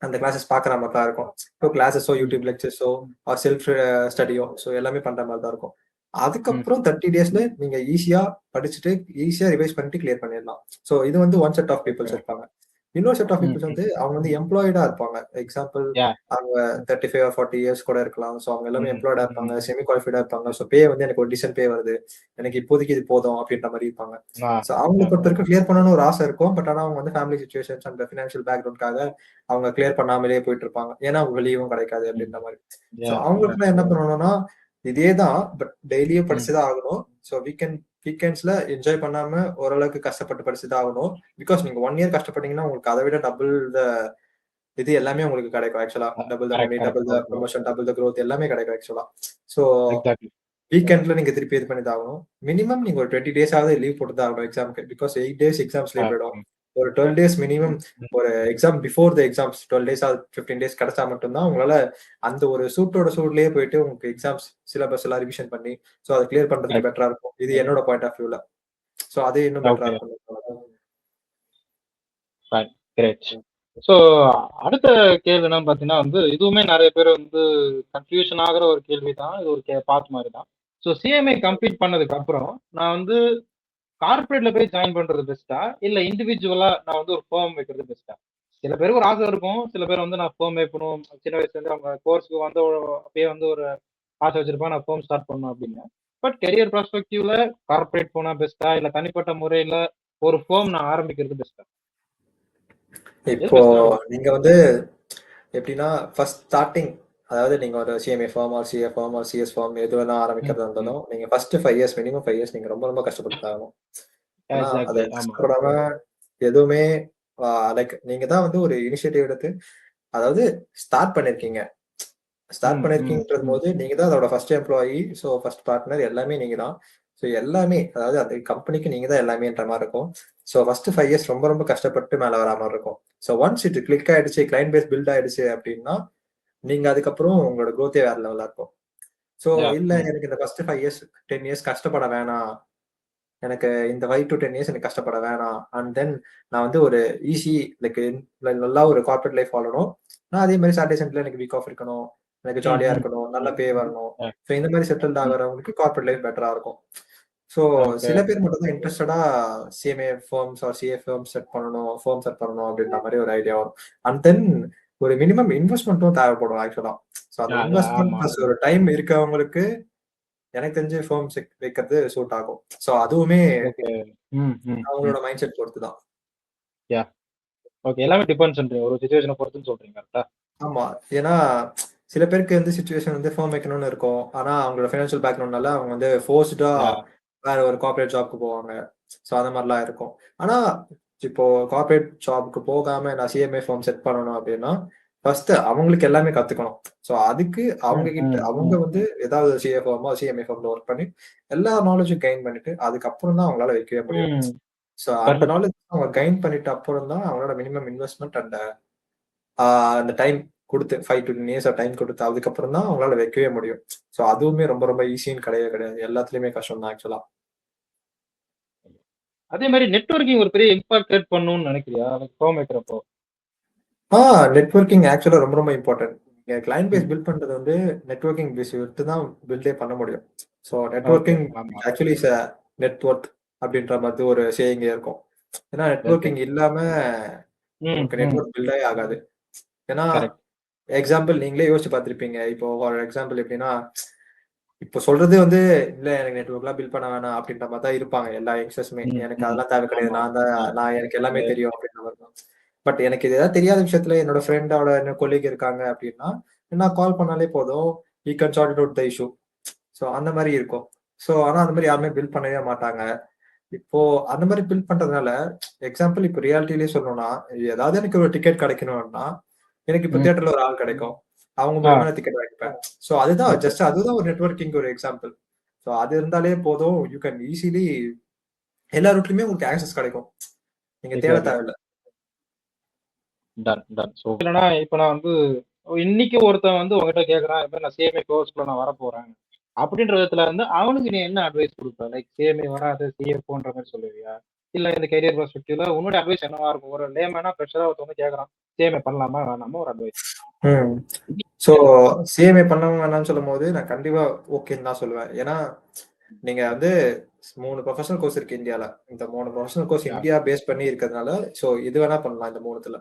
அந்த கிளாஸஸ் பாக்குற மாதிரி தான் இருக்கும். ஸோ கிளாஸஸோ, ம். யூடியூப் லெக்சர்ஸோ ஆர் செல்ஃப் ஸ்டடியோ ஸோ எல்லாமே பண்ற மாதிரி தான் இருக்கும். ம். அதுக்கப்புறம் 30 டேஸ்ல நீங்க ஈஸியா படிச்சுட்டு ஈஸியா ரிவைஸ் பண்ணிட்டு கிளியர் பண்ணிடலாம். ஸோ இது வந்து one set of peoples okay. இருப்பாங்க. இன்னொரு செட் ஆஃப் ம். பீப்புள்ஸ் ம். வந்து அவங்க வந்து எம்ப்ளாய்டா இருப்பாங்க. எக்ஸாம்பிள் யா. அவங்க 35 ஆர் 40 இயர்ஸ் கூட இருக்கலாம். ஸோ அவங்க எல்லாமே ம். எம்ப்ளாய்டா ம். இருப்பாங்க, ம். செமி குவாலிஃபைடா இருப்பாங்க. ஸோ பே வந்து எனக்கு ஒரு டிசென்ட் பே வருது, எனக்கு இப்போதைக்கு இது போதும் அப்படின்ற மாதிரி இருப்பாங்க. ஆ. ஸோ அவங்களை பொறுத்த ஓகே. வரைக்கும் கிளியர் பண்ணணும்னு ஒரு ஆசை இருக்கும். பட் ஆனா அவங்க வந்து ஃபேமிலி சுச்சுவேஷன்ஸ் அண்ட் ஃபினான்ஷியல் பேக்ரவுண்ட்காக அவங்க கிளியர் பண்ணாமலே போயிட்டு இருப்பாங்க. ஏன்னா அவங்க லீவும் கிடைக்காது ம். அப்படின்ற மாதிரி. So yeah. யா. அவங்களுக்குலாம் என்ன பண்ணணும்னா இதே தான் பட் டெய்லியும் ம். படிச்சுதான் ஆகணும். ஸோ வீக்கெண்ட்ஸ்ல என்ஜாய் பண்ணாம ஓரளவுக்கு கஷ்டப்பட்டு படிச்சுதான் ஆகணும். பிகாஸ் நீங்க 1 இயர் கஷ்டப்பட்டீங்கன்னா உங்களுக்கு அதை விட டபுள் இது எல்லாமே உங்களுக்கு கிடைக்கும். ஆக்சுவலா double the correct, money, correct. Double the okay. Promotion, double the growth எல்லாமே கிடைக்கும் ஆக்சுவலா. So exactly. வீக்கெண்ட்ல நீங்க திருப்பி இது பண்ணி தான் ஆகணும். மினிமம் நீங்க ஒரு 20 டேஸ் ஆவது லீவ் போட்டு தான் ஆகணும் எக்ஸாமுக்கு. பிகாஸ் 8 டேஸ் எக்ஸாம்ஸ்லயே போயிடும். ம். ஒரு 12 டேஸ் மினிமம் ம். ஒரு exam before the exams 12 days or 15 days கிடைச்சா மட்டும்தான் உங்களால அந்த ஒரு சூட்லயே போயிட்டு உங்களுக்கு எக்ஸாம்ஸ் சிலபஸ் எல்லாம் ரிவிஷன் பண்ணி ஸோ அதை கிளியர் பண்றதுக்கு கரெக்ட். பெட்டரா இருக்கும். இது என்னோட பாயிண்ட் ஆஃப் வியூல. ஸோ அது இன்னும் பெட்டரா ஓகே. இருக்கும். ஃபைன். கிரேட். ஸோ அடுத்த கேள்வி என்னன்னு பார்த்தீங்கன்னா வந்து, இதுவுமே நெறைய பேர் வந்து கன்ஃப்யூஷன் ஆகுற ஒரு கேள்வி தான். இது ஒரு பார்ட் மாரி தான். ஸோ சிஎம்ஏ கம்ப்ளீட் பண்ணதுக்கு அப்புறம், நான் வந்து கார்ப்பரேட்ல போய் ஜாயின் பண்றது பெஸ்ட்டா? இல்ல இண்டிவிஜுவலா நான் வந்து ஒரு ஃபர்ம் வைக்கிறது பெஸ்ட்டா? சில பேருக்கு ஒரு ஆசை இருக்கும். சில பேர் வந்து நான் ஃபர்ம் வைக்கணும். சின்ன வயசுலேருந்து அவங்க கோர்ஸ்க்கு வந்து அப்பயே வந்து ஒரு ஆசை வச்சிருப்பாங்க. நான் ஃபர்ம் ஸ்டார்ட் பண்ணணும் அப்படின்னு. பட் கெரியர் பெர்ஸ்பெக்டிவ்ல கார்ப்பரேட் போனா பெஸ்ட்டா? இல்ல தனிப்பட்ட முறையில ஒரு ஃபர்ம் நான் ஆரம்பிக்கிறது பெஸ்ட்டா? எது இப்போ பெஸ்ட்டா இருக்கும்? நீங்க வந்து எப்படின்னா ஃபர்ஸ்ட் ஸ்டார்டிங் அதாவது நீங்க ஒரு CMA firm or CA firm or CS firm எது வேணா ம். ஆரம்பிக்கிறதா ம். இருந்தாலும் நீங்க ஃபர்ஸ்ட் 5 இயர்ஸ் மினிமம் 5 இயர்ஸ் நீங்க ரொம்ப ரொம்ப கஷ்டப்பட்டு ஆகணும். ஆனா அதை எக்ஸாக்ட்லி. ஆமா. கஷ்டப்படாம எதுவுமே லைக் நீங்க தான் வந்து ஒரு இனிஷியேட்டிவ் எடுத்து அதாவது ஸ்டார்ட் பண்ணிருக்கீங்க. ஸ்டார்ட் ம். ம். பண்ணிருக்கீங்கன்றது ம். போது நீங்க தான் அதோட first employee. So first partner எல்லாமே நீங்க தான். ஸோ எல்லாமே அதாவது அந்த கம்பெனிக்கு நீங்க தான் எல்லாமேன்ற மாதிரி இருக்கும். ஸோ ஃபர்ஸ்ட் 5 இயர்ஸ் ரொம்ப ரொம்ப கஷ்டப்பட்டு மேல வர மாதிரி இருக்கும். ஸோ ஒன்ஸ் இது கிளிக் ஆயிடுச்சு, கிளைண்ட் பேஸ் பில்ட் ஆயிடுச்சு அப்படின்னா நீங்க அதுக்கப்புறம் உங்களோட growth-ஏ வேற லெவலா இருக்கும். So Yeah. இல்ல ம். எனக்கு இந்த ஃபர்ஸ்ட் 5 இயர்ஸ் 10 இயர்ஸ் கஷ்டப்பட வேணாம். எனக்கு இந்த 5 to 10 இயர்ஸ் எனக்கு கஷ்டப்பட வேணாம். அண்ட் தென் நான் வந்து ஒரு ஈஸி லைக் நல்லா ஒரு கார்ப்பரேட் லைஃப் வாழணும். நான் அதே மாதிரி சாட்டர்டே சண்டேல எனக்கு வீக் ஆஃப் இருக்கணும். எனக்கு ம். ஜாலியா ம். இருக்கணும். நல்ல பே வரணும். Yeah. ஸோ இந்த மாதிரி செட்டில்ட் ம். ஆகுறவங்களுக்கு கார்ப்பரேட் லைஃப் பெட்டரா இருக்கும். So okay. சில பேர் மட்டும் தான் இன்ட்ரெஸ்டடா CMA firms or CA firm set பண்ணணும் அப்படின்ற மாதிரி ஒரு ஐடியா வரும். அண்ட் தென் ஒரு மினிமம் இன்வெஸ்ட்மெண்ட்டும் தேவைப்படும் ஆக்சுவலா. ஸோ அந்த Yeah, yeah. இன்வெஸ்ட்மெண்ட் ஆமா. பிளஸ் ஒரு டைம் இருக்கவங்களுக்கு எனக்கு தெரிஞ்சு ஃபார்ம்ஸ் வைக்கிறது சூட் ஆகும். ஸோ அதுவுமே ஓகே. ம். ம். ம். அவங்களோட மைண்ட் செட் பொறுத்து தான். Yeah. ஓகே. எல்லாமே டிபெண்ட்ஸ்ன்றீங்க. ஒரு சிச்சுவேஷன பொறுத்துன்னு சொல்றீங்க. கரெக்ட்டா? ஆமா. ஏன்னா சில பேருக்கு வந்து சிச்சுவேஷன் வந்து ஃபார்ம் வைக்கணும்னு இருக்கும். ஆனா அவங்களோட ஃபைனான்ஷியல் பேக்ரவுண்ட்னால அவங்க வந்து ஃபோர்ஸ்டா Yeah. வேற ஒரு கார்ப்பரேட் ஜாப்க்கு போவாங்க. ஸோ அந்த மாதிரிலாம் இருக்கும். ஆனா இப்போ கார்ப்பரேட் ஜாப்க்கு போகாம நான் சிஎம்ஏ ஃபார்ம் செட் பண்ணணும் அப்படின்னா ஃபர்ஸ்ட் அவங்களுக்கு எல்லாமே கத்துக்கணும். ஸோ அதுக்கு அவங்க ம். கிட்ட ம். அவங்க ம். வந்து ஏதாவது சிஏ ஃபார்மோ சிஎம்ஏ ஃபார்ம்ல ஒர்க் பண்ணி எல்லா நாலேஜும் கெயின் பண்ணிட்டு அதுக்கப்புறம் தான் அவங்களால வைக்கவே முடியும். ம். ஸோ அந்த பர்ஃபெக்ட். நாலேஜ் அவங்க கெயின் பண்ணிட்ட அப்புறம் தான் அவங்களோட மினிமம் இன்வெஸ்ட்மெண்ட் அண்ட் அந்த டைம் கொடுத்து 5 to 10 இயர்ஸ் டைம் கொடுத்து அதுக்கப்புறம் தான் அவங்களால வைக்கவே முடியும். ஸோ அதுவுமே ரொம்ப ரொம்ப ஈஸின்னு கிடையவே கிடையாது. எல்லாத்துலயுமே கஷ்டம் தான் ஆக்சுவலா. அதே மாரி நெட்வொர்க்கிங் ஒரு பெரிய இம்பாக்ட் கிரியேட் பண்ணும்னு நினைக்கிறியா? லைக் ஃபர்ம் வைக்கிறப்போ? நெட்வொர்க்கிங் ஆக்சுவலா ரொம்ப ரொம்ப இம்பார்ட்டன்ட். நீங்க கிளைண்ட் பேஸ் பில்ட் பண்றது வந்து நெட்வொர்க்கிங் பேஸ் எடுத்து தான் பில்டே பண்ண முடியும். So okay. நெட்வொர்க்கிங் ஆமா. ஆக்சுவலி இஸ் நெட்வொர்க் அப்படின்ற மாதிரி ஒரு சேயிங்கே இருக்கும். ஏன்னா ஓகே. நெட்வொர்க்கிங் இல்லாம உங்களுக்கு ம். நெட்வொர்க் பில்டே ஆகாது. ஏன்னா கரெக்ட். எக்ஸாம்பிள் நீங்களே யோசிச்சு பார்த்திருப்பீங்க. இப்போ ஒரு எக்ஸாம்பிள் எப்படின்னா, இப்போ சொல்றது வந்து இல்ல எனக்கு நெட்வொர்க்லாம் பில்ட் பண்ண வேணாம் அப்படின்ற மாதிரி தான் இருப்பாங்க எல்லா யங்ஸ்டர்ஸுமே. எனக்கு அதெல்லாம் தேவை கிடையாது. ஆமா. நான் எனக்கு எல்லாமே தெரியும் அப்படின்ற மாதிரி தான். பட் எனக்கு இது ஏதாவது தெரியாத விஷயத்துல என்னோட ஃப்ரெண்டோட என்ன கொலீக் இருக்காங்க அப்படின்னா, நான் கால் பண்ணாலே போதும். He can chart it out the issue. So அந்த மாதிரி இருக்கும். ஸோ ஆனா அந்த மாதிரி யாருமே பில்ட் பண்ணவே மாட்டாங்க. இப்போ அந்த மாதிரி பில்ட் பண்றதுனால எக்ஸாம்பிள் இப்போ ரியாலிட்டிலேயே சொல்லணும்னா, ஏதாவது எனக்கு ஒரு டிக்கெட் கிடைக்கணும்னா, எனக்கு இப்போ தியேட்டர்ல ஒரு ஆள் கிடைக்கும். அவங்க மூலமா நான் டிக்கெட் வாங்கிப்பேன். ஸோ அதுதான் ஒரு நெட்வொர்க்கிங் ஒரு எக்ஸாம்பிள். ஸோ அது இருந்தாலே போதும். யூ கேன் ஈஸிலி எல்லா ரூட்லயுமே உங்களுக்கு ஆக்சஸ் கிடைக்கும். நீங்க தேட தேவையில்ல. டன். ஸோ இல்லைன்னா இப்போ நான் வந்து இன்னைக்கு ஒருத்தன் வந்து உங்ககிட்ட கேட்குறான், இது மாதிரி நான் சிஎம்ஏ கோர்ஸ்க்குள்ள நான் வரப்போறேன் அப்படின்ற விதத்துல வந்து அவனுக்கு நீ என்ன அட்வைஸ் கொடுப்ப? லைக் சிஎம்ஏ வராது சிஏ போன்ற மாதிரி சொல்லுவியா? இல்ல இந்த கெரியர் பெர்ஸ்பெக்டிவ்ல உன்னோட அட்வைஸ் என்னவா இருக்கும்? ஒரு லேமனா ஃப்ரெஷரா ஒருத்தவங்க கேட்கறான், சிஎம்ஏ பண்ணலாமா வேணாமா, ஒரு அட்வைஸ். ஸோ சிஎம்ஏ பண்ணவங்க வேணாம்னு சொல்லும் போது நான் கண்டிப்பா ஓகேன்னு தான் சொல்லுவேன். ஏன்னா நீங்க வந்து 3 ப்ரொஃபஷனல் கோர்ஸ் இருக்கு இந்தியால. இந்த 3 ப்ரொஃபஷனல் கோர்ஸ் இந்தியா பேஸ் பண்ணி இருக்கிறதுனால ஸோ இது வேணா பண்ணலாம் இந்த 3த்துல.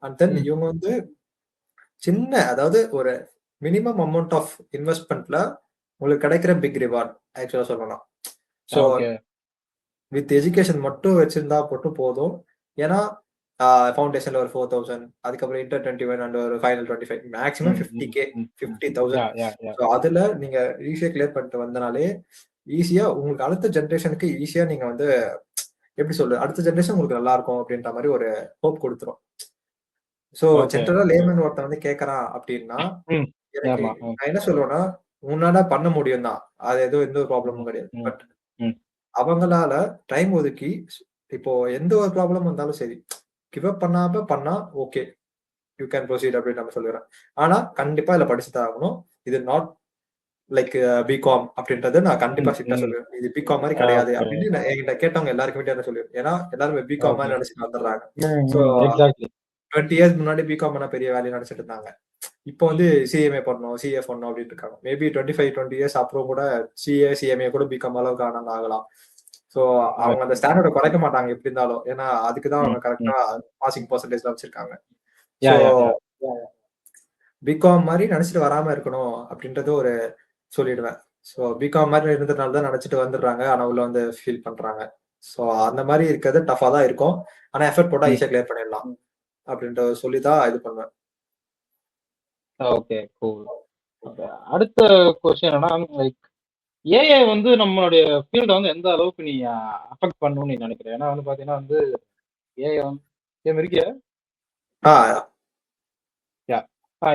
அண்ட் தென் இவங்க வந்து சின்ன அதாவது ஒரு மினிமம் அமௌண்ட் ஆஃப் இன்வெஸ்ட்மெண்ட்ல உங்களுக்கு கிடைக்கிற பிக் ரிவார்ட் ஆக்சுவலா சொல்லலாம். ஸோ வித் எஜுகேஷன் மட்டும் வச்சிருந்தா மட்டும் போதும். ஏன்னா ஃபவுண்டேஷன்ல ஒரு 4,000 அதுக்கப்புறம் இன்டர் 21 அண்ட் ஒரு ஃபைனல் 25 மேக்ஸிமம் 50K 50,000. ஸோ அதுல நீங்க ஈஸியா கிளியர் பண்ணிட்டு வந்தனாலே ஈஸியா உங்களுக்கு அடுத்த ஜென்ரேஷனுக்கு ஈஸியா நீங்க வந்து எப்படி சொல்றது அடுத்த ஜென்ரேஷன் உங்களுக்கு நல்லா இருக்கும் அப்படின்ற மாதிரி ஒரு ஹோப் கொடுத்துரும். ஸோ ஜென்ரலா லேமன் ஒருத்தன் வந்து கேட்கறான் அப்படின்னா எனக்கு நான் என்ன சொல்லுவேன்னா உன்னால பண்ண முடியும் தான். அது எந்த ஒரு ப்ராப்ளமும் கிடையாது. பட் அவங்களால டைம் ஒதுக்கி இப்போ எந்த ஒரு ப்ராப்ளம் வந்தாலும் சரி கிவ் அப் பண்ணாம பண்ணா ஓகே யூ கேன் ப்ரொசீட் அப்படின்னு நம்ம சொல்லிடுறேன். ஆனா கண்டிப்பா இதுல படிச்சுதான் ஆகணும். இது நாட் லைக் பிகாம் அப்படின்றது நான் கண்டிப்பா ஸ்ட்ரிக்டா சொல்லுவேன். இது பிகாம் மாதிரி கிடையாது அப்படின்னு என்கிட்ட கேட்டவங்க எல்லாருக்குமே என்ன சொல்லுவேன். ஏன்னா எல்லாருமே பிகாம் மாதிரி நினைச்சிட்டு வந்துடுறாங்க. ஸோ 20 இயர்ஸ் முன்னாடி பிகாம் பண்ண பெரிய வேலையை நினைச்சிட்டு இருந்தாங்க. இப்போ வந்து சிஎம்ஏ பண்ணணும் சிஏ பண்ணணும் அப்படின்னு இருக்காங்க. மேபி 20 இயர்ஸ் அப்புறம் கூட சிஎம்ஏ கூட பிகாம் அளவுக்கு ஆகலாம். ஸோ அவங்க அந்த ஸ்டாண்டர்டை குறைக்க மாட்டாங்க எப்படி இருந்தாலும். ஏன்னா அதுக்குதான் அவங்க கரெக்டா பாசிங் பர்சன்டேஜ் வச்சிருக்காங்க. ஸோ பிகாம் மாதிரி நினைச்சிட்டு வராம இருக்கணும் அப்படின்றது ஒரு சொல்லிடுவேன். ஸோ பிகாம் மாதிரி இருந்ததுனால தான் நினைச்சிட்டு வந்துடுறாங்க. ஆனா உள்ள வந்து ஃபீல் பண்றாங்க. ஸோ அந்த மாதிரி இருக்கிறது டஃபா தான் இருக்கும். ஆனா எஃபர்ட் போட்டா ஈஸியா கிளியர் பண்ணிடலாம் அப்படின்ற சொல்லிதான் இது பண்ணுவேன். Okay cool. அடுத்த क्वेश्चन என்னன்னா லைக் ஏஐ வந்து நம்மளுடைய ஃபீல்ட வந்து எந்த அளவுக்கு நீ அஃபெக்ட் பண்ணணும்னு நீ நினைக்கிற? ஏன்னா வந்து பாத்தீங்கன்னா வந்து ஏஐ வந்து இருக்கியா?